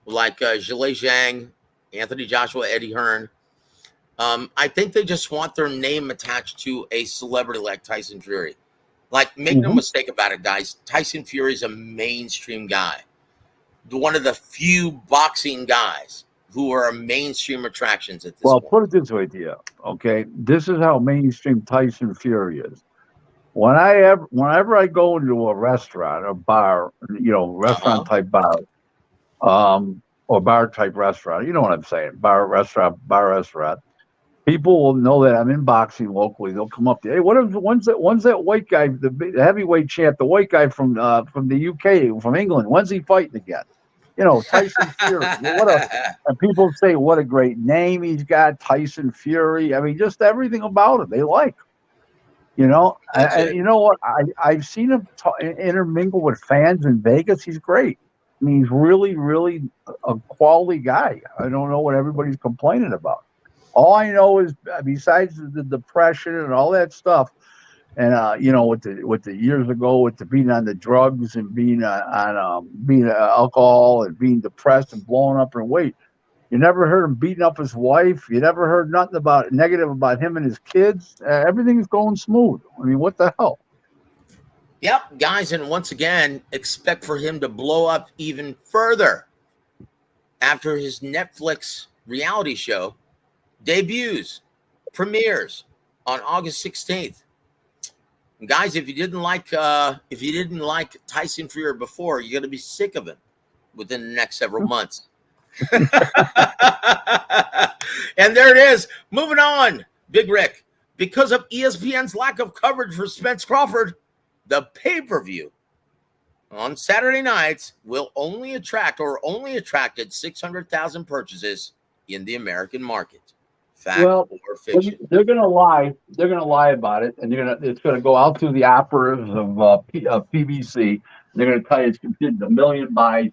like Zhilei Zhang, Anthony Joshua, Eddie Hearn, I think they just want their name attached to a celebrity like Tyson Fury. Like, make no mistake about it, guys. Tyson Fury is a mainstream guy. One of the few boxing guys who are mainstream attractions at this point. Well, put it this way to you, okay? This is how mainstream Tyson Fury is. Whenever I go into a restaurant or bar, restaurant type bar, or bar type restaurant, you know what I'm saying? Bar restaurant. People will know that I'm in boxing locally. They'll come up to, hey, when's that white guy, the heavyweight champ, the white guy from the UK, from England? When's he fighting again? Tyson Fury. And people say, what a great name he's got, Tyson Fury. I mean, just everything about him they like. And you know what? I've seen him intermingle with fans in Vegas. He's great. I mean, he's really, really a quality guy. I don't know what everybody's complaining about. All I know is, besides the depression and all that stuff, and with the years ago with the being on the drugs and being on alcohol and being depressed and blowing up in weight, you never heard him beating up his wife. You never heard nothing negative about him and his kids. Everything's going smooth. I mean, what the hell? Yep, guys, and once again, expect for him to blow up even further after his Netflix reality show premieres on August 16th. And guys, if you didn't like Tyson Fury before, you're gonna be sick of him within the next several months. And there it is. Moving on, Big Rick. Because of ESPN's lack of coverage for Spence Crawford, the pay-per-view on Saturday nights will only attracted 600,000 purchases in the American market. Fact or fiction? They're going to lie. They're going to lie about it, and it's going to go out to the operatives of PBC. They're going to tell you it's considered 1 million buys.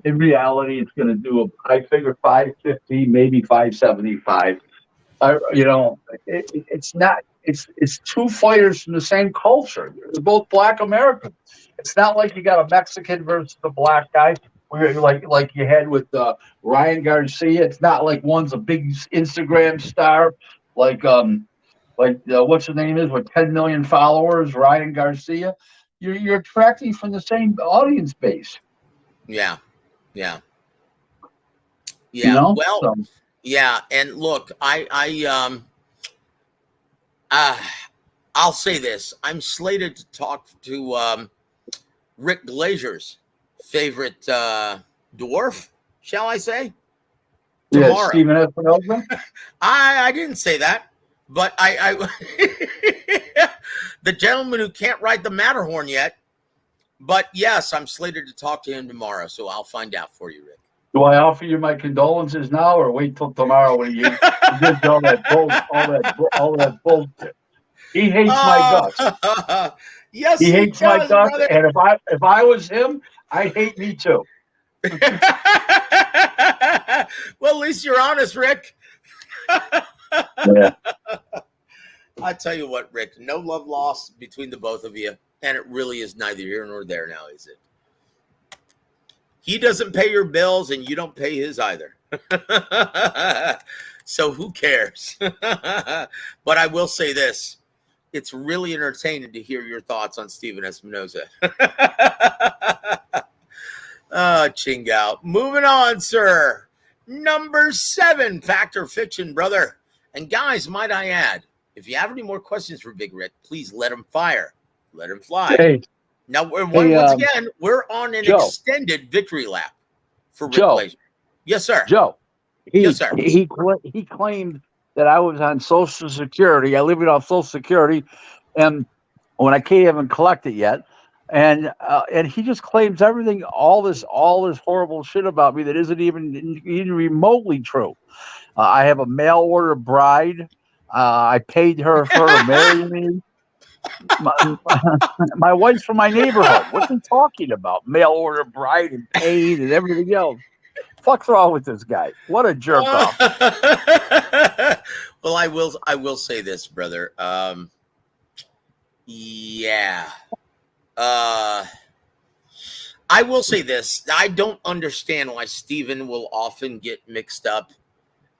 In reality, it's going to do I figure 550, maybe 575. It's not. It's two fighters from the same culture. They're both Black Americans. It's not like you got a Mexican versus a black guy, where like you had with Ryan Garcia. It's not like one's a big Instagram star, like what's her name is with 10 million followers, Ryan Garcia. You're attracting from the same audience base. Yeah. Well, yeah, and look, I'll say this. I'm slated to talk to Rick Glaser's favorite dwarf, shall I say? Tomorrow. Yeah, Stephen Espinosa. I didn't say that, but I the gentleman who can't ride the Matterhorn yet. But yes, I'm slated to talk to him tomorrow, so I'll find out for you, Rick. Do I offer you my condolences now, or wait till tomorrow when you get all that bullshit? He hates my guts. Yes, he hates does, my guts, brother. and if I was him, I'd hate me too. Well, at least you're honest, Rick. Yeah. I tell you what, Rick, no love lost between the both of you, and it really is neither here nor there now, is it? He doesn't pay your bills, and you don't pay his either. So who cares? But I will say this. It's really entertaining to hear your thoughts on Stephen Espinosa. Chingao. Moving on, sir. Number 7, fact or fiction, brother. And guys, might I add, if you have any more questions for Big Rick, please let him fire. Let him fly. Hey. Now, once again, we're on an extended victory lap for Rick Glaser. Yes, sir. Joe. Yes, sir. He claimed that I was on Social Security. I live off Social Security, and when I can't even collect it yet, and he just claims everything, all this horrible shit about me that isn't even remotely true. I have a mail order bride. I paid her for her to marry me. My wife's from my neighborhood. What's he talking about? Mail order bride and paid and everything else. Fuck's wrong with this guy? What a jerk off. Well, I will say this, brother. Yeah. I will say this. I don't understand why Steven will often get mixed up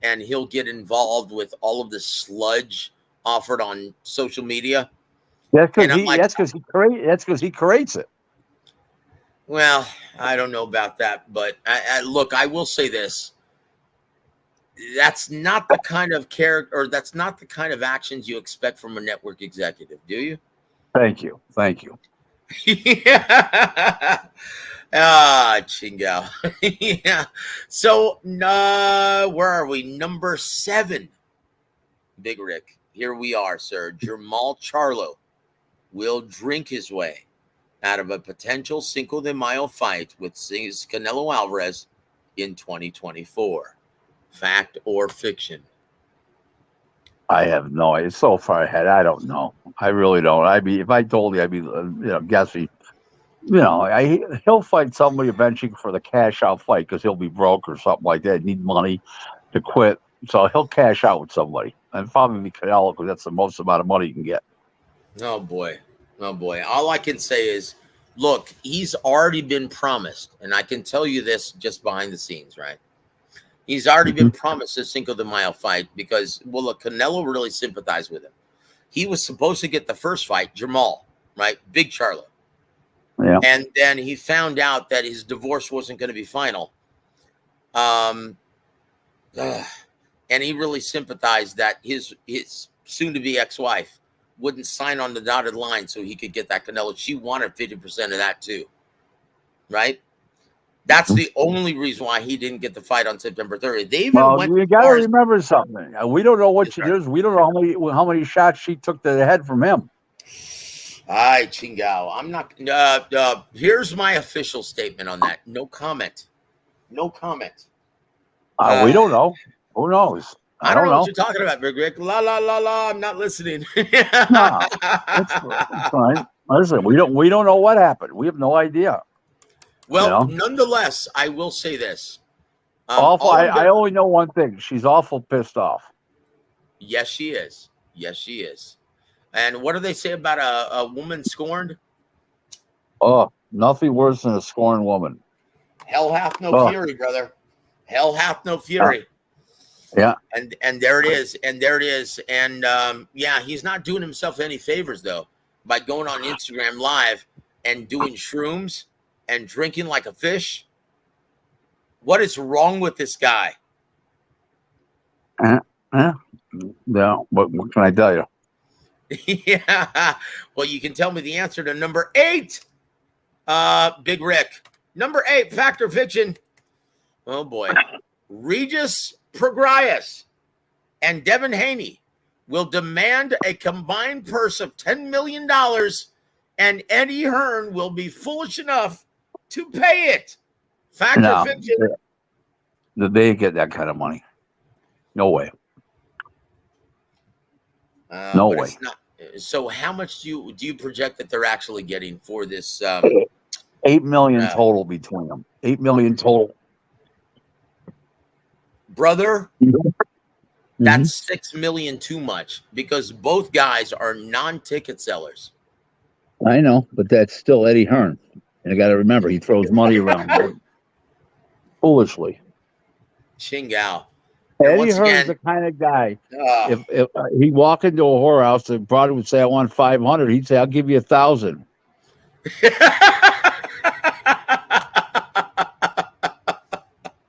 and he'll get involved with all of the sludge offered on social media. That's because he creates it. Well, I don't know about that, but look, I will say this. That's not the kind of character, or that's not the kind of actions you expect from a network executive, do you? Thank you. Yeah. Chingao. Yeah. So, where are we? Number 7. Big Rick. Here we are, sir. Jermall Charlo will drink his way out of a potential Cinco de Mayo fight with Canelo Alvarez in 2024. Fact or fiction? I have no idea. It's so far ahead. I don't know. I really don't. If I told you, I'd be, guessing. He'll fight somebody eventually for the cash out fight because he'll be broke or something like that. Need money to quit, so he'll cash out with somebody, and probably Canelo because that's the most amount of money you can get. Oh boy. All I can say is, look, he's already been promised, and I can tell you this just behind the scenes, right? He's already been promised a Cinco de Mayo fight because, well, look, Canelo really sympathized with him. He was supposed to get the first fight, Jermall, right? Big Charlo. Yeah. And then he found out that his divorce wasn't going to be final. And he really sympathized that his soon-to-be ex-wife wouldn't sign on the dotted line so he could get that Canelo. She wanted 50% of that too, right? That's the only reason why he didn't get the fight on September 30th. They even went. You got to remember something. We don't know what she does. We don't know how many shots she took to the head from him. All right, Chingao. I'm not. Here's my official statement on that. No comment. No comment. We don't know. Who knows? I don't know what you're talking about, Big Rick. La la la la. I'm not listening. No, it's fine. Listen, we don't know what happened. We have no idea. Well, nonetheless, I will say this. Awful. I only know one thing. She's awful pissed off. Yes, she is. Yes, she is. And what do they say about a woman scorned? Oh, nothing worse than a scorned woman. Hell hath no fury, brother. Hell hath no fury. Yeah. And there it is. And there it is. And yeah, he's not doing himself any favors though by going on Instagram Live and doing shrooms and drinking like a fish. What is wrong with this guy? Yeah. What can I tell you? Yeah. Well, you can tell me the answer to number 8. Big Rick. Number 8, fact or fiction? Oh boy. Regis Prograis and Devin Haney will demand a combined purse of $10 million, and Eddie Hearn will be foolish enough to pay it. Fact or fiction? Did they get that kind of money? No way. No way. So how much do you project that they're actually getting for this? $8 million total between them. $8 million total. Brother, that's $6 million too much because both guys are non-ticket sellers. I know, but that's still Eddie Hearn. And I got to remember, he throws money around foolishly. Chingao. Eddie Hearn's the kind of guy. If he walk into a whorehouse, the brother would say, "I want 500." He'd say, "I'll give you 1,000."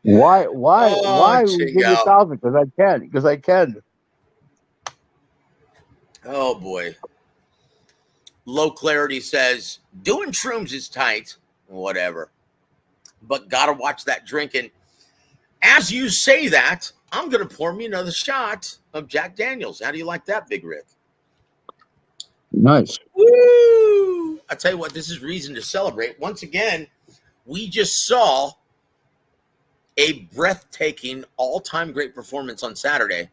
Why would you give you 1,000? Because I can. Oh boy. Low Clarity says doing shrooms is tight, whatever, but gotta watch that drinking. As you say that, I'm gonna pour me another shot of Jack Daniels. How do you like that, Big Rick? Nice. Woo! I tell you what, this is reason to celebrate. Once again, we just saw a breathtaking, all-time great performance on Saturday,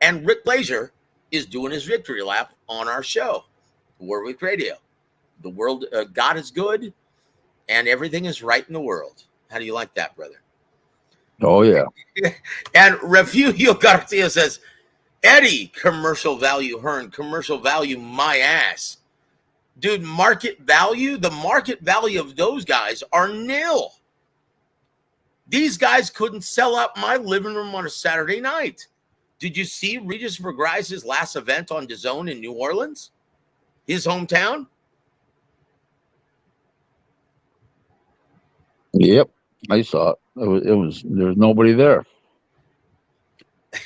and Rick Glaser is doing his victory lap on our show, Warwick Radio. The world, God is good, and everything is right in the world. How do you like that, brother? Oh, yeah. And Refugio Garcia says, Eddie, commercial value Hearn, commercial value my ass. Dude, market value, the market value of those guys are nil. These guys couldn't sell out my living room on a Saturday night. Did you see Regis Prograis' last event on DAZN in New Orleans? His hometown? Yep, I saw it. It was there was nobody there.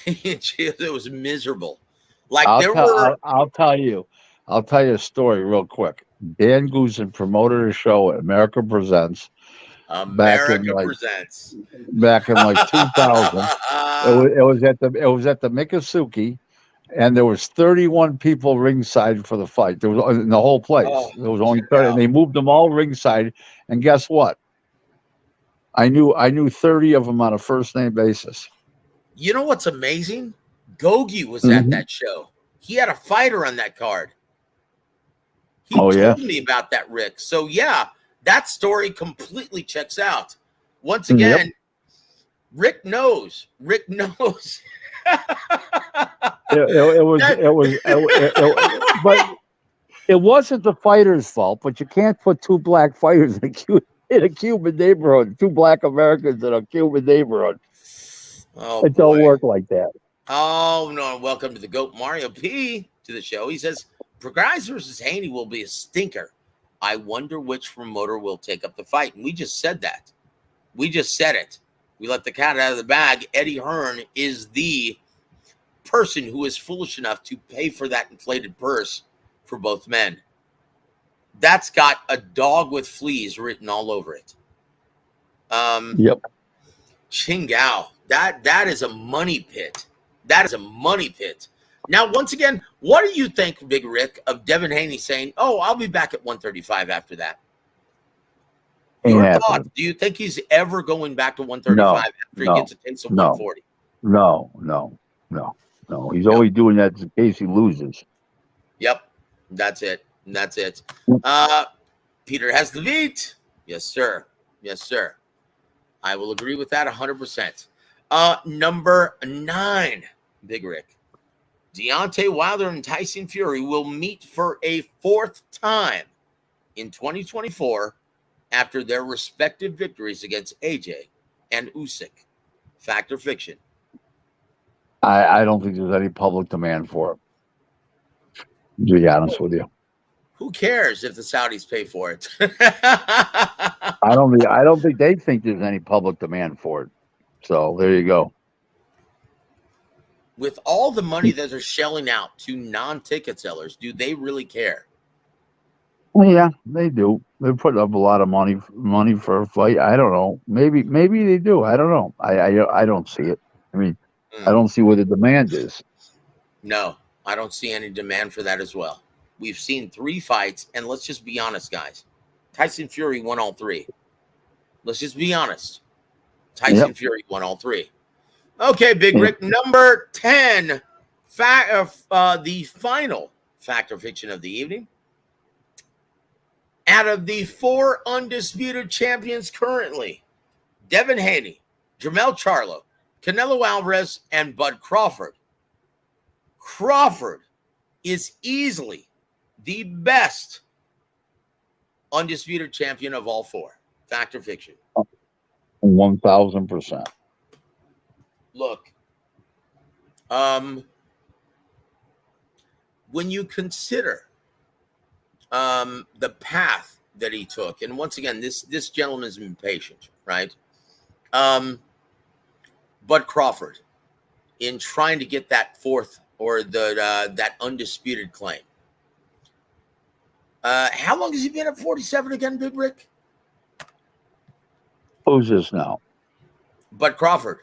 It was miserable. Like I'll tell you a story real quick. Dan Goosen promoted a show at America Presents. Back in like 2000. It was at the Miccosukee, and there was 31 people ringside for the fight. There was in the whole place. There was only 30, and they moved them all ringside. And guess what? I knew 30 of them on a first name basis. You know what's amazing? Gogi was at that show. He had a fighter on that card. He told me about that, Rick. So yeah, that story completely checks out. Once again, Rick knows. Rick knows. But it wasn't the fighter's fault. But you can't put two black fighters in a Cuban neighborhood, two black Americans in a Cuban neighborhood. Oh, it don't work like that. Oh no! Welcome to the GOAT Mario P to the show. He says Prograis versus Haney will be a stinker. I wonder which promoter will take up the fight. And we just said that. We just said it. We let the cat out of the bag. Eddie Hearn is the person who is foolish enough to pay for that inflated purse for both men. That's got a dog with fleas written all over it. Yep. Qingao, that is a money pit. That is a money pit. Now, once again, what do you think, Big Rick, of Devin Haney saying, "Oh, I'll be back at 135 after that"? Ain't Your happening. thoughts? Do you think he's ever going back to 135 after he gets a taste of 140? No. He's always doing that in case he loses. Yep, that's it. Peter has the beat. Yes, sir. Yes, sir. I will agree with that 100%. Number 9, Big Rick. Deontay Wilder and Tyson Fury will meet for a 4th time in 2024 after their respective victories against AJ and Usyk. Fact or fiction? I don't think there's any public demand for it. To be honest with you, Who cares if the Saudis pay for it? I don't think they think there's any public demand for it. So there you go. With all the money that they're shelling out to non-ticket sellers, do they really care? Well, yeah, they do. They're putting up a lot of money for a fight. I don't know. Maybe they do. I don't know. I don't see it. I mean, I don't see what the demand is. No, I don't see any demand for that as well. We've seen 3 fights, and let's just be honest, guys. Tyson Fury won all 3. Let's just be honest. Tyson Fury won all 3. Okay, Big Rick, number 10, the final fact or fiction of the evening. Out of the 4 undisputed champions currently, Devin Haney, Jermell Charlo, Canelo Alvarez, and Bud Crawford. Crawford is easily the best undisputed champion of all 4. Fact or fiction? 1,000%. Look, when you consider the path that he took, and once again, this gentleman's been patient, right? Bud Crawford, in trying to get that 4th or that undisputed claim. How long has he been at 47 again, Big Rick? Who's this now? Bud Crawford.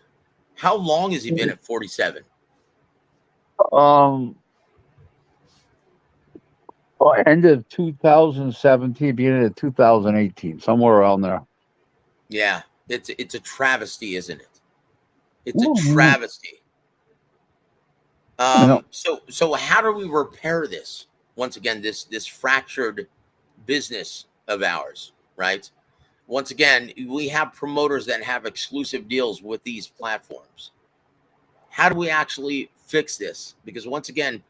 How long has he been at 47? End of 2017, beginning of 2018, somewhere around there. Yeah, it's a travesty, isn't it? It's a travesty. So how do we repair this? Once again, this fractured business of ours, right? Once again, we have promoters that have exclusive deals with these platforms. How do we actually fix this? Because once again,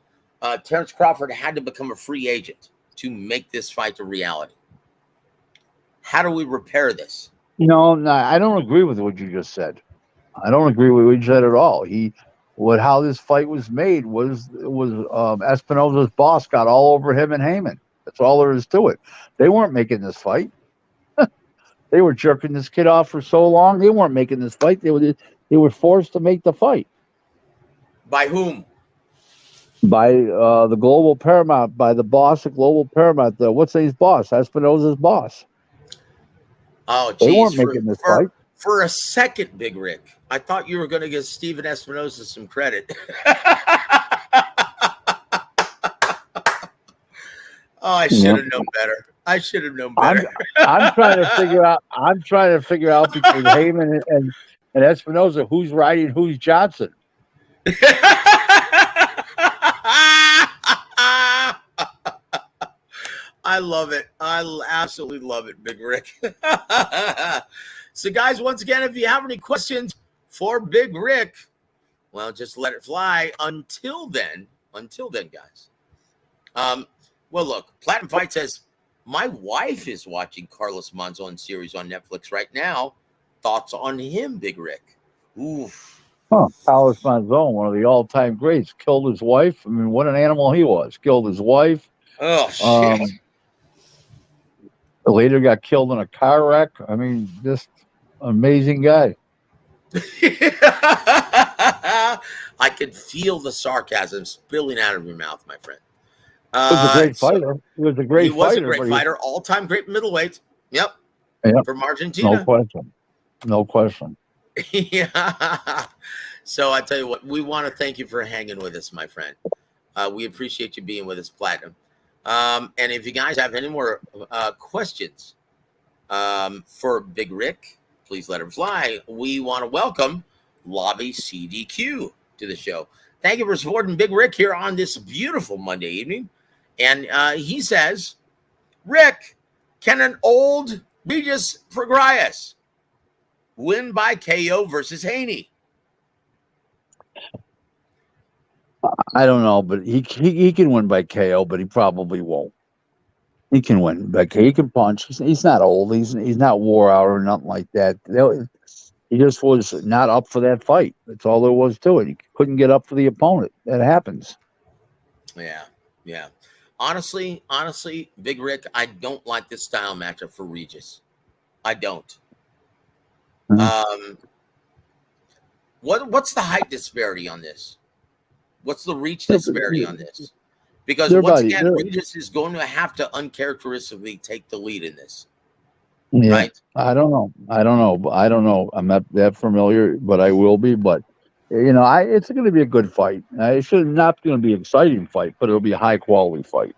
Terrence Crawford had to become a free agent to make this fight a reality. How do we repair this? No, I don't agree with what you just said. I don't agree with what you said at all. How this fight was made was Espinosa's boss got all over him and Heyman. That's all there is to it. They weren't making this fight. They were jerking this kid off for so long. They weren't making this fight. They were forced to make the fight. By whom? By the Global Paramount, by the boss of Global Paramount. What's his boss? Espinosa's boss. Oh, they geez, weren't making this fight. For a second, Big Rick, I thought you were going to give Steven Espinosa some credit. Oh, I should have known better. I should have known better. I'm trying to figure out. Between Heyman and Espinosa, who's riding who's Johnson. I love it. I absolutely love it, Big Rick. So, guys, once again, if you have any questions for Big Rick, well, just let it fly. Until then, guys. Well, look, Platinum Fight says, my wife is watching Carlos Monzon series on Netflix right now. Thoughts on him, Big Rick? Oof. Carlos Monzon, one of the all-time greats, killed his wife. I mean, what an animal he was. Killed his wife. Oh, shit. Later got killed in a car wreck. I mean, just amazing guy. I could feel the sarcasm spilling out of your mouth, my friend. He was a great So fighter. He was a he great was a fighter, great but fighter, all-time great middleweight. Yep, yep, from no Argentina. question. No question. Yeah. So I tell you what, we want to thank you for hanging with us, my friend. We appreciate you being with us, Platinum. And if you guys have any more questions for Big Rick, please let him fly. We want to welcome Lobby CDQ to the show. Thank you for supporting Big Rick here on this beautiful Monday evening. And he says, Rick, can an old Regis Prograis win by KO versus Haney? I don't know, but he can win by KO, but he probably won't. He can win by KO. He can punch. He's not old. He's not wore out or nothing like that. He just was not up for that fight. That's all there was to it. He couldn't get up for the opponent. That happens. Yeah, yeah. Honestly, Big Rick, I don't like this style matchup for Regis. I don't. Mhm. What's the height disparity on this? What's the reach They're, disparity on this? Because they're once about again, they're, Regis is going to have to uncharacteristically take the lead in this, yeah. right? I don't know. I don't know. I'm not that familiar, but I will be. But it's going to be a good fight. It's not going to be an exciting fight, but it'll be a high quality fight.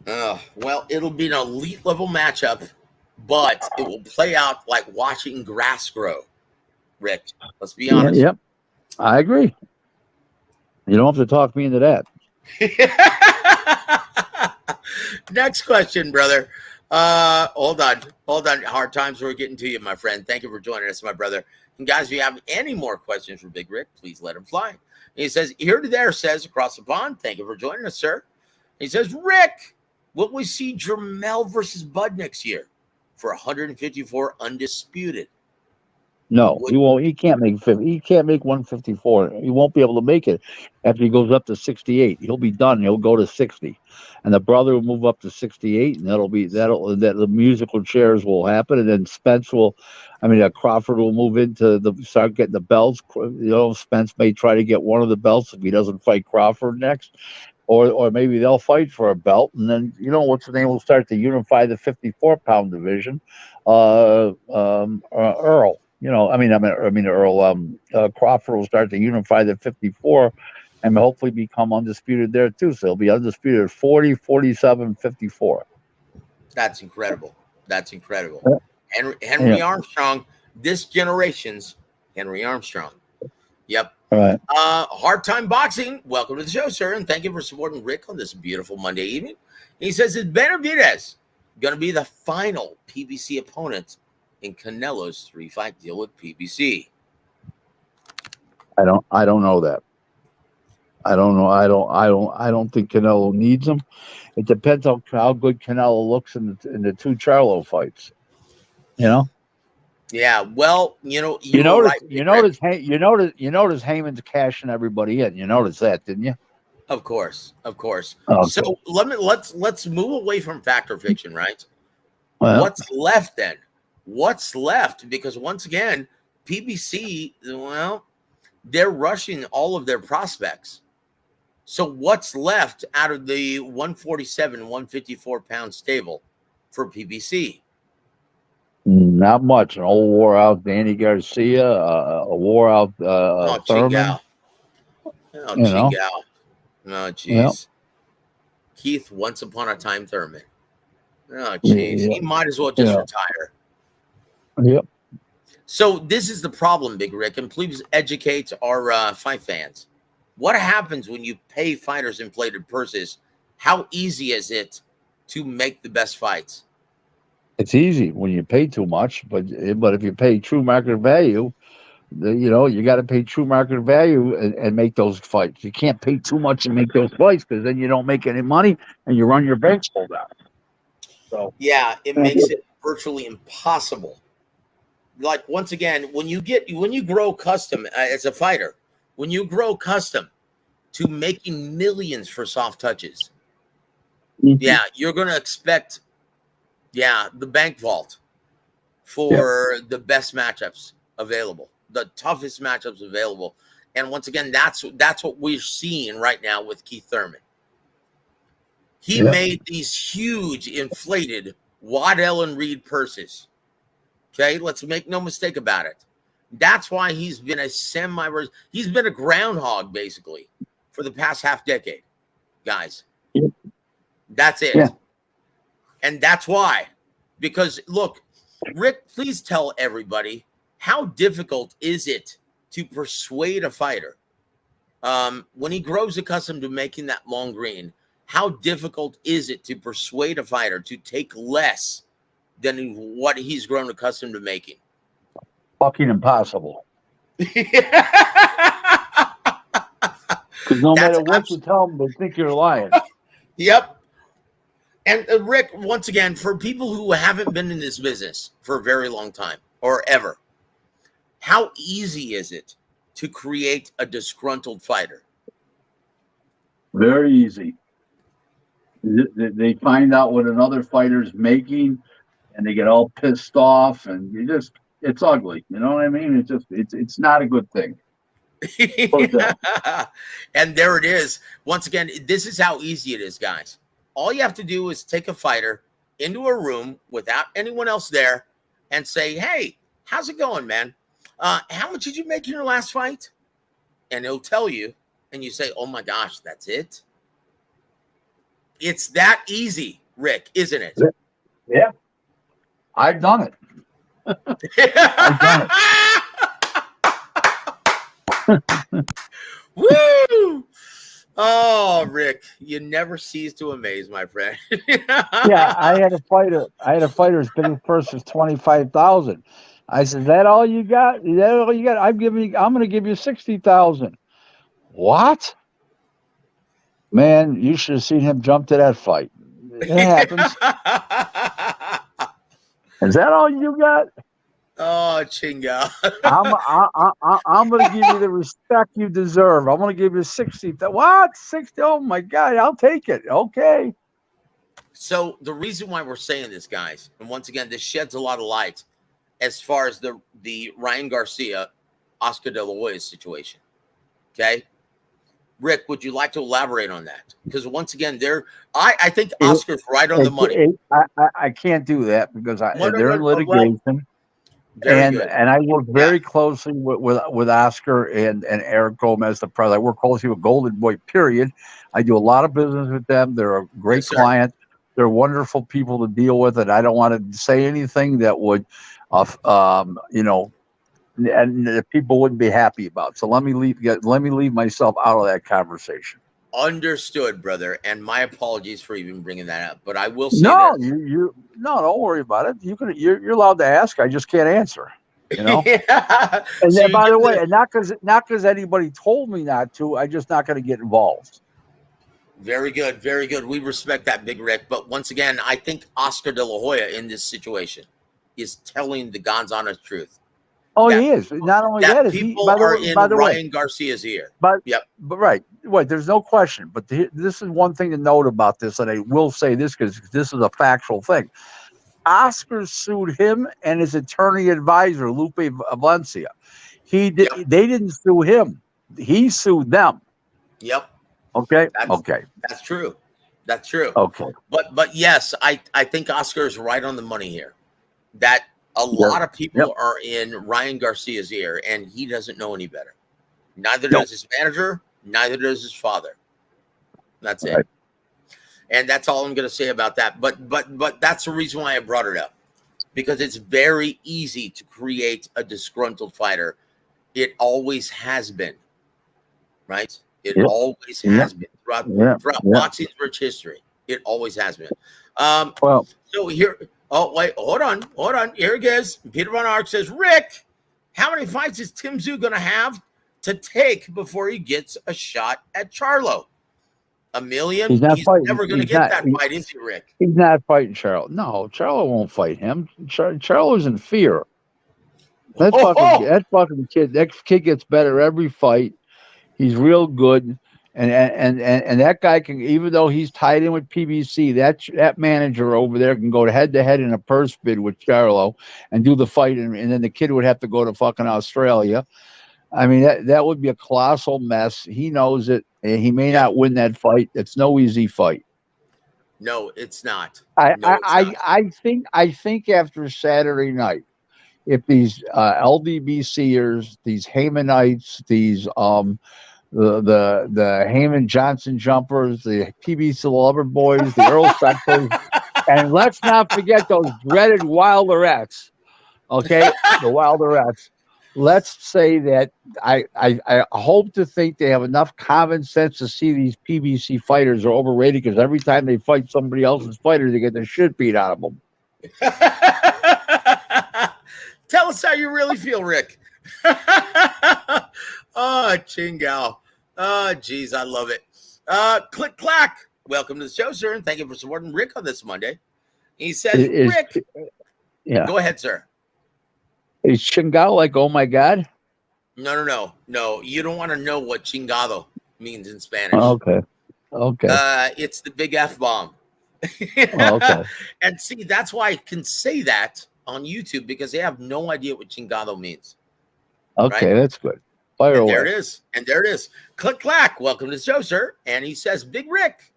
Well, it'll be an elite level matchup, but it will play out like watching grass grow. Rick, let's be Yeah, honest. yep. I agree. You don't have to talk me into that. Next question, brother. Hold on. Hard times we're getting to you, my friend. Thank you for joining us, my brother. And guys, if you have any more questions for Big Rick, please let him fly. And he says, here to there says across the pond. Thank you for joining us, sir. He says, Rick, will we see Jermel versus Bud next year for 154 undisputed? No, he won't. He can't make 50. He can't make 154. He won't be able to make it after he goes up to 68. He'll be done. He'll go to 60, and the brother will move up to 68, and that the musical chairs will happen, and then Crawford will move into start getting the belts. Spence may try to get one of the belts if he doesn't fight Crawford next. Or maybe they'll fight for a belt, and then what's the name will start to unify the 54-pound division. Earl. Earl. Crawford will start to unify the 54, and hopefully become undisputed there too. So he'll be undisputed at 40, 47, 54. That's incredible. That's incredible. Yeah. Henry Armstrong, this generation's Henry Armstrong. Yep. All right. Hard Time Boxing, welcome to the show, sir, and thank you for supporting Rick on this beautiful Monday evening. He says, is Benavidez going to be the final PBC opponent in Canelo's 3-fight deal with PBC? I don't know that. I don't know. I don't think Canelo needs him. It depends on how good Canelo looks in the two Charlo fights. Yeah, well, you notice, right. you notice Heyman's cashing everybody in. You notice that, didn't you? Of course. Okay. So let's move away from fact or fiction, right? Well, What's left then? What's left? Because once again, PBC, they're rushing all of their prospects. So what's left out of the 147, 154-pound stable for PBC? not much. An old wore out Danny Garcia, a wore out Thurman. Chingao. Chingao. Oh, jeez. Keith, once upon a time Thurman. Oh, jeez. Yeah. He might as well just retire. Yep. So this is the problem, Big Rick, and please educate our fight fans. What happens when you pay fighters inflated purses? How easy is it to make the best fights? It's easy when you pay too much, but if you pay true market value, you got to pay true market value and make those fights. You can't pay too much and make those fights because then you don't make any money and you run your bankroll down. So yeah, it makes it virtually impossible. Like once again, when you grow custom as a fighter, when you grow custom to making millions for soft touches, you're going to expect, the bank vault for the best matchups available, the toughest matchups available. And once again, that's what we're seeing right now with Keith Thurman. He made these huge inflated Waddell and Reed purses. Okay, let's make no mistake about it. That's why he's been he's been a groundhog basically for the past half decade, guys. That's it. Yeah. And that's why. Because look, Rick, please tell everybody, how difficult is it to persuade a fighter when he grows accustomed to making that long green? How difficult is it to persuade a fighter to take less than what he's grown accustomed to making? Fucking impossible. Because no matter what you tell them, they think you're lying. Yep. And Rick, once again, for people who haven't been in this business for a very long time or ever, how easy is it to create a disgruntled fighter? Very easy. They find out what another fighter's making, and they get all pissed off, and it's ugly. You know what I mean? It's not a good thing. And there it is. Once again, this is how easy it is, guys. All you have to do is take a fighter into a room without anyone else there and say, hey, how's it going, man? How much did you make in your last fight? And he'll tell you, and you say, oh my gosh, that's it? It's that easy, Rick, isn't it? Yeah. I've done it. I've done it. Woo! Oh, Rick, you never cease to amaze, my friend. Yeah, I had a fighter. His bidding first was 25,000. I said, "Is that all you got? Is that all you got? I'm going to give you 60,000." What? Man, you should have seen him jump to that fight. It happens. Is that all you got? Oh, chinga. I'm going to give you the respect you deserve. I'm going to give you 60. What? 60? Oh my God, I'll take it. Okay. So the reason why we're saying this, guys, and once again, this sheds a lot of light as far as the Ryan Garcia, Oscar De La Hoya situation. Okay. Rick, would you like to elaborate on that? Because once again, I think Oscar's right on the money. I can't do that because they're in litigation. And I work very closely with Oscar and Eric Gomez, the president. I work closely with Golden Boy, period. I do a lot of business with them. They're a great client. They're wonderful people to deal with, and I don't want to say anything that would, and that people wouldn't be happy about. So let me leave myself out of that conversation. Understood, brother. And my apologies for even bringing that up. But I will say no, don't worry about it. You're allowed to ask. I just can't answer. You know. Yeah. And then, by the way, and not because anybody told me not to. I'm just not going to get involved. Very good, very good. We respect that, Big Rick. But once again, I think Oscar De La Hoya in this situation is telling the God's honest truth. Oh, he is. Not only that, people are in Ryan Garcia's ear. But right. There's no question. But this is one thing to note about this, and I will say this because this is a factual thing. Oscar sued him and his attorney advisor, Lupe Valencia. They didn't sue him. He sued them. Yep. Okay. That's true. That's true. Okay. But yes, I think Oscar is right on the money here. That a lot of people are in Ryan Garcia's ear, and he doesn't know any better. Neither does his manager. Neither does his father. That's it. And that's all I'm going to say about that. But that's the reason why I brought it up, because it's very easy to create a disgruntled fighter. It always has been, right? It always has been throughout boxing's rich history. It always has been. So here. Oh, wait, hold on. Here it goes. Peter Von Ark says, Rick, how many fights is Tim Tszyu going to have to take before he gets a shot at Charlo? 1 million? He's never going to get that fight, is he, Rick? He's not fighting Charlo. No, Charlo won't fight him. Charlo's in fear. That fucking kid. That kid gets better every fight. He's real good. And that guy can, even though he's tied in with PBC, that manager over there can go head to head in a purse bid with Charlo and do the fight, and then the kid would have to go to fucking Australia. I mean, that would be a colossal mess. He knows it, and he may not win that fight. It's no easy fight. No, it's not. I, No, I, it's I, not. I think after Saturday night, if these LDBCers, these Haymanites, these the Heyman Johnson jumpers, the PBC Lover Boys, the Earl Specters, and let's not forget those dreaded Wilderettes. Okay, the Wilderettes. Let's say that I hope to think they have enough common sense to see these PBC fighters are overrated because every time they fight somebody else's fighter, they get the shit beat out of them. Tell us how you really feel, Rick. Oh, Chingal. Oh, geez, I love it. Click clack. Welcome to the show, sir, and thank you for supporting Rick on this Monday. He says, Rick. Yeah. Go ahead, sir. Is Chingao like, oh my God? No. You don't want to know what chingado means in Spanish. Okay. It's the big F bomb. Okay. And see, that's why I can say that on YouTube because they have no idea what chingado means. Okay, right? That's good. Fire and away. There it is. Click clack. Welcome to the show, sir. And he says, Big Rick,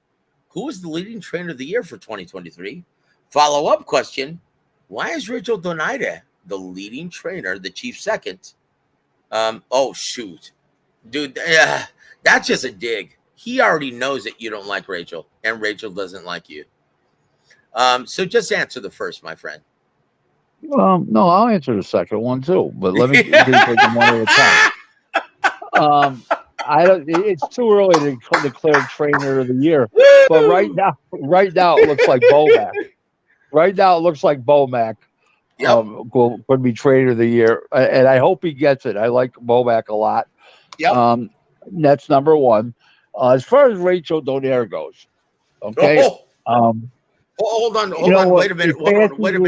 who is the leading trainer of the year for 2023? Follow-up question. Why is Rachel Donaire the leading trainer, the chief second? Oh, shoot. Dude, that's just a dig. He already knows that you don't like Rachel, and Rachel doesn't like you. So just answer the first, my friend. No, I'll answer the second one too, but let me take them one at a time. It's too early to declare trainer of the year, but right now it looks like Bomac. Right now it looks like Bomac could be trainer of the year, and I hope he gets it. I like Bomac a lot. Yep. That's number one. As far as Rachel Donaire goes, okay. Hold on. Wait a minute. Hold on. Wait a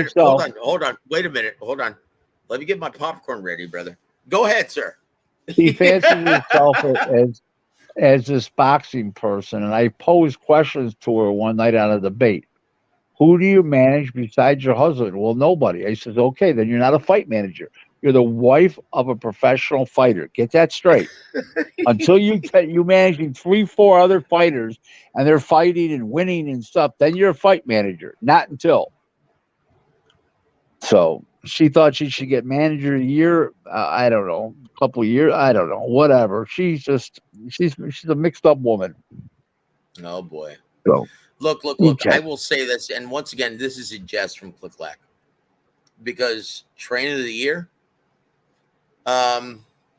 minute. Hold on. Let me get my popcorn ready, brother. Go ahead, sir. He fancies himself as this boxing person, and I posed questions to her one night on a debate. Who do you manage besides your husband? Well, nobody. I says, okay, then you're not a fight manager. You're the wife of a professional fighter. Get that straight. Until you managing 3-4 other fighters and they're fighting and winning and stuff, then you're a fight manager. Not until. So she thought she should get manager of the year. I don't know, a couple of years. I don't know, whatever. She's a mixed up woman. Oh boy. So look. Okay. I will say this, and once again, this is a jest from Click-Clack, because trainer of the year.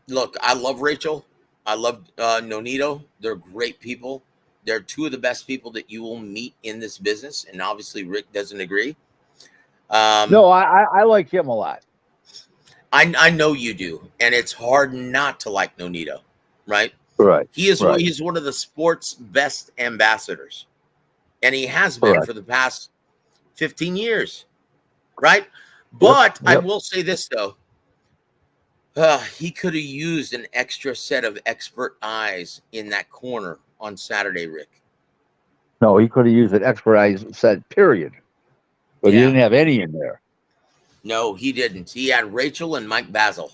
Look, I love Rachel. I love Nonito. They're great people. They're two of the best people that you will meet in this business, and obviously Rick doesn't agree. No, I like him a lot. I know you do, and it's hard not to like Nonito, right? Right. He's one of the sport's best ambassadors, and he has been for the past 15 years, right? But I will say this though. He could have used an extra set of expert eyes in that corner on Saturday, Rick. No, he could have used an expert eyes set, period. But he didn't have any in there. No, he didn't. He had Rachel and Mike Basil.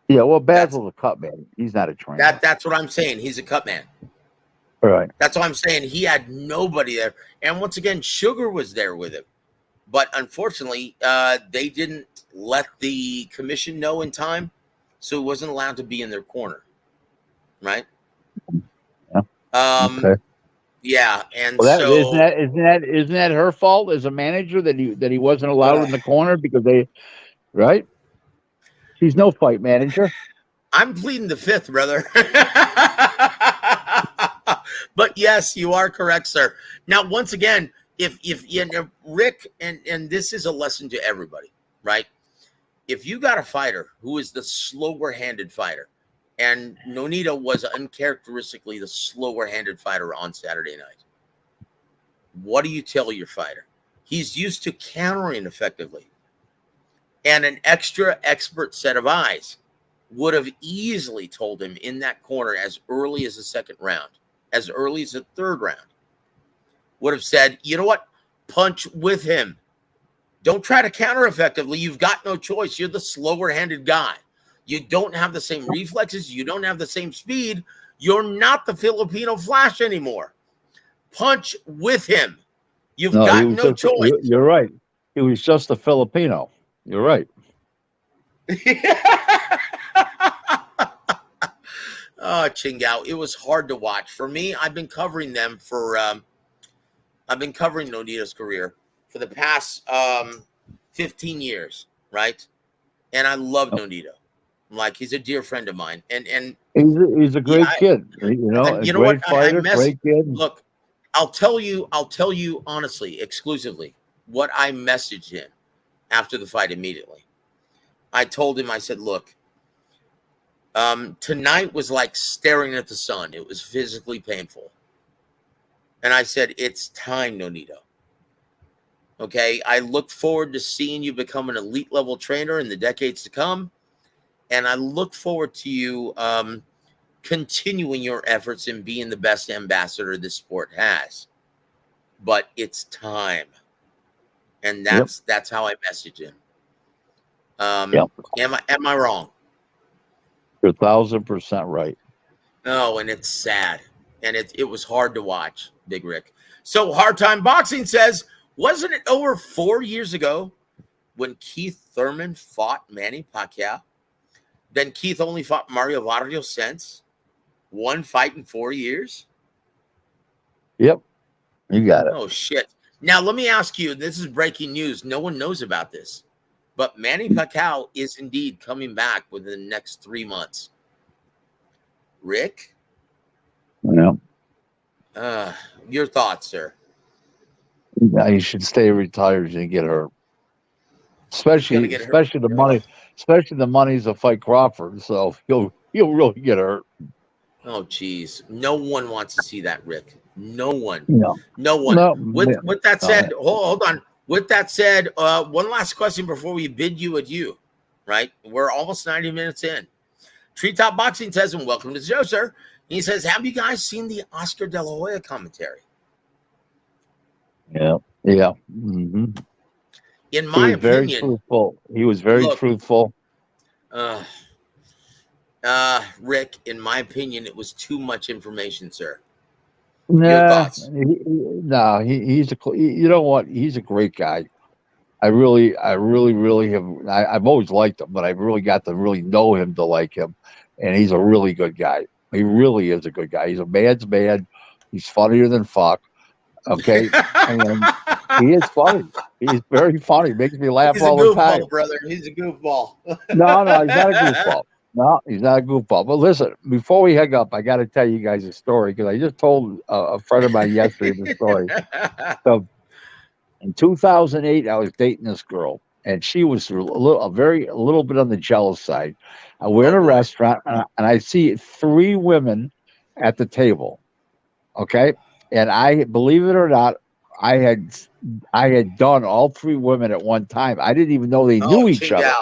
Yeah, well, Basil's a cut man. He's not a trainer. That's what I'm saying. He's a cut man. Right. That's what I'm saying. He had nobody there. And once again, Sugar was there with him. But unfortunately, they didn't let the commission know in time, so he wasn't allowed to be in their corner. Right? Yeah. Okay. Yeah, and so isn't that her fault as a manager that he wasn't allowed in the corner because right? She's no fight manager. I'm pleading the fifth, brother. But yes, you are correct, sir. Now, once again, if you know, Rick, and this is a lesson to everybody, right? If you got a fighter who is the slower-handed fighter, and Nonito was uncharacteristically the slower-handed fighter on Saturday night, what do you tell your fighter? He's used to countering effectively. And an extra expert set of eyes would have easily told him in that corner as early as the second round, as early as the third round, would have said, you know what? Punch with him. Don't try to counter effectively. You've got no choice. You're the slower-handed guy. You don't have the same reflexes. You don't have the same speed. You're not the Filipino Flash anymore. Punch with him. You've No, he got was no just. choice. You're right. He was just a Filipino. You're right. Oh, Chingao, it was hard to watch. For me, I've been covering them for I've been covering Nonito's career for the past 15 years, right? And I love Nonito. Like, he's a dear friend of mine. And He's a yeah, great kid. A you know what? great fighter, great kid. Look, I'll tell you honestly, exclusively, what I messaged him after the fight immediately. I told him, I said, look, tonight was like staring at the sun. It was physically painful. And I said, it's time, Nonito. Okay. I look forward to seeing you become an elite level trainer in the decades to come. And I look forward to you continuing your efforts and being the best ambassador this sport has. But it's time. And that's how I message him. Am I wrong? You're 1,000% right. Oh, and it's sad. And it was hard to watch, Big Rick. So Hard Time Boxing says, wasn't it over 4 years ago when Keith Thurman fought Manny Pacquiao? Then Keith only fought Mario Vargas since. One fight in 4 years? Yep. You got it. Oh, shit. Now, let me ask you, this is breaking news. No one knows about this. But Manny Pacquiao is indeed coming back within the next 3 months. Rick? Yeah. Your thoughts, sir? He should stay retired and get hurt. Especially the money. Especially the money's to fight Crawford. So he'll really get hurt. Oh, geez. No one wants to see that, Rick. No one. No. No one. No, with that said, hold on. With that said, one last question before we bid you adieu, right? We're almost 90 minutes in. Treetop Boxing says, and welcome to the show, sir. He says, have you guys seen the Oscar De La Hoya commentary? Yeah. Yeah. Mm-hmm. In my opinion, very truthful. He was very truthful. Rick, in my opinion, it was too much information, sir. Nah, your thoughts? He's you know what? He's a great guy. I really have. I've always liked him, but I've really got to really know him to like him. And he's a really good guy. He really is a good guy. He's a man's man. He's funnier than fuck. Okay. And he is funny. He's very funny. Makes me laugh all the time. Brother. He's a goofball. No, he's not a goofball. No, he's not a goofball. But listen, before we hang up, I got to tell you guys a story because I just told a friend of mine yesterday the story. So in 2008, I was dating this girl, and she was a little bit on the jealous side. We're in a restaurant, and I see 3 women at the table. Okay, and I, believe it or not, I had done all 3 women at one time. I didn't even know they knew each other.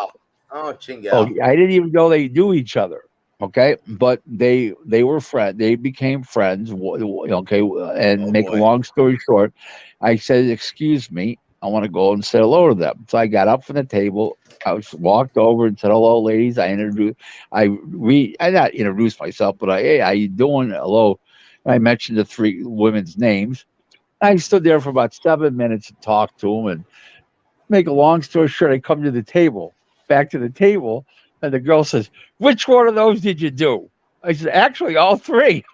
Oh, Chingao. Oh, I didn't even know they knew each other. Okay, but they were friends. They became friends. Okay, and make a long story short, I said, "Excuse me, I want to go and say hello to them." So I got up from the table. I walked over and said, "Hello, ladies." I not introduced myself, but hey, how you doing? Hello. I mentioned the 3 women's names. I stood there for about 7 minutes and talked to them. And make a long story short, I come to the table. Back to the table, and the girl says, "Which one of those did you do?" I said, "Actually, all 3."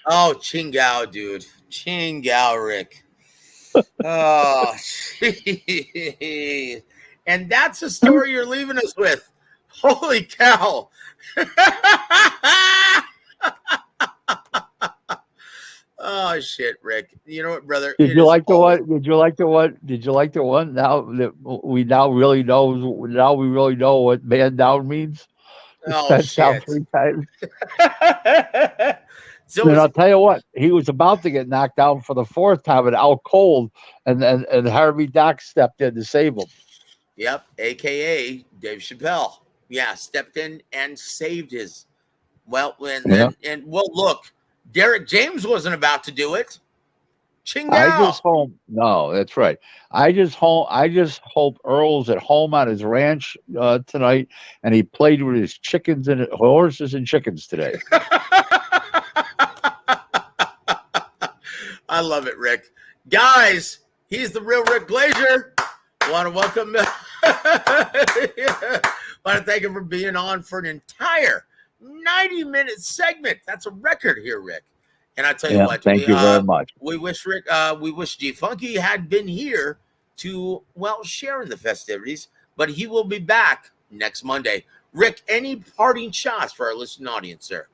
Oh, Chingao, dude. Chingao, Rick. Oh, geez. And that's the story you're leaving us with. Holy cow. Oh, shit, Rick. You know what, brother? Did you like the one? Did you like the one? Now that we really know what man down means. Oh, shit. Down 3 times. So and I'll tell you what, he was about to get knocked down for the 4th time and out cold, and Harvey Doc stepped in to save him. Yep, AKA Dave Chappelle. Yeah, stepped in and saved his. Well, and look, Derek James wasn't about to do it. Chingao. No, that's right. I just hope Earl's at home on his ranch tonight, and he played with his horses and chickens today. I love it, Rick. Guys, He's the real Rick Glaser. Want to welcome, want to thank him for being on for an entire 90-minute segment. That's a record here, Rick. And I tell you what, thank you very much. We wish G Funky had been here to, well, share in the festivities, but he will be back next Monday. Rick, any parting shots for our listening audience, sir?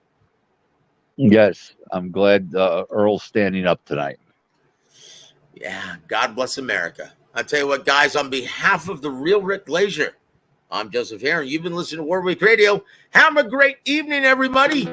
Yes, I'm glad Earl's standing up tonight. Yeah, God bless America. I tell you what, guys, on behalf of the real Rick Glaser, I'm Joseph Heron. You've been listening to Warwick Radio. Have a great evening, everybody.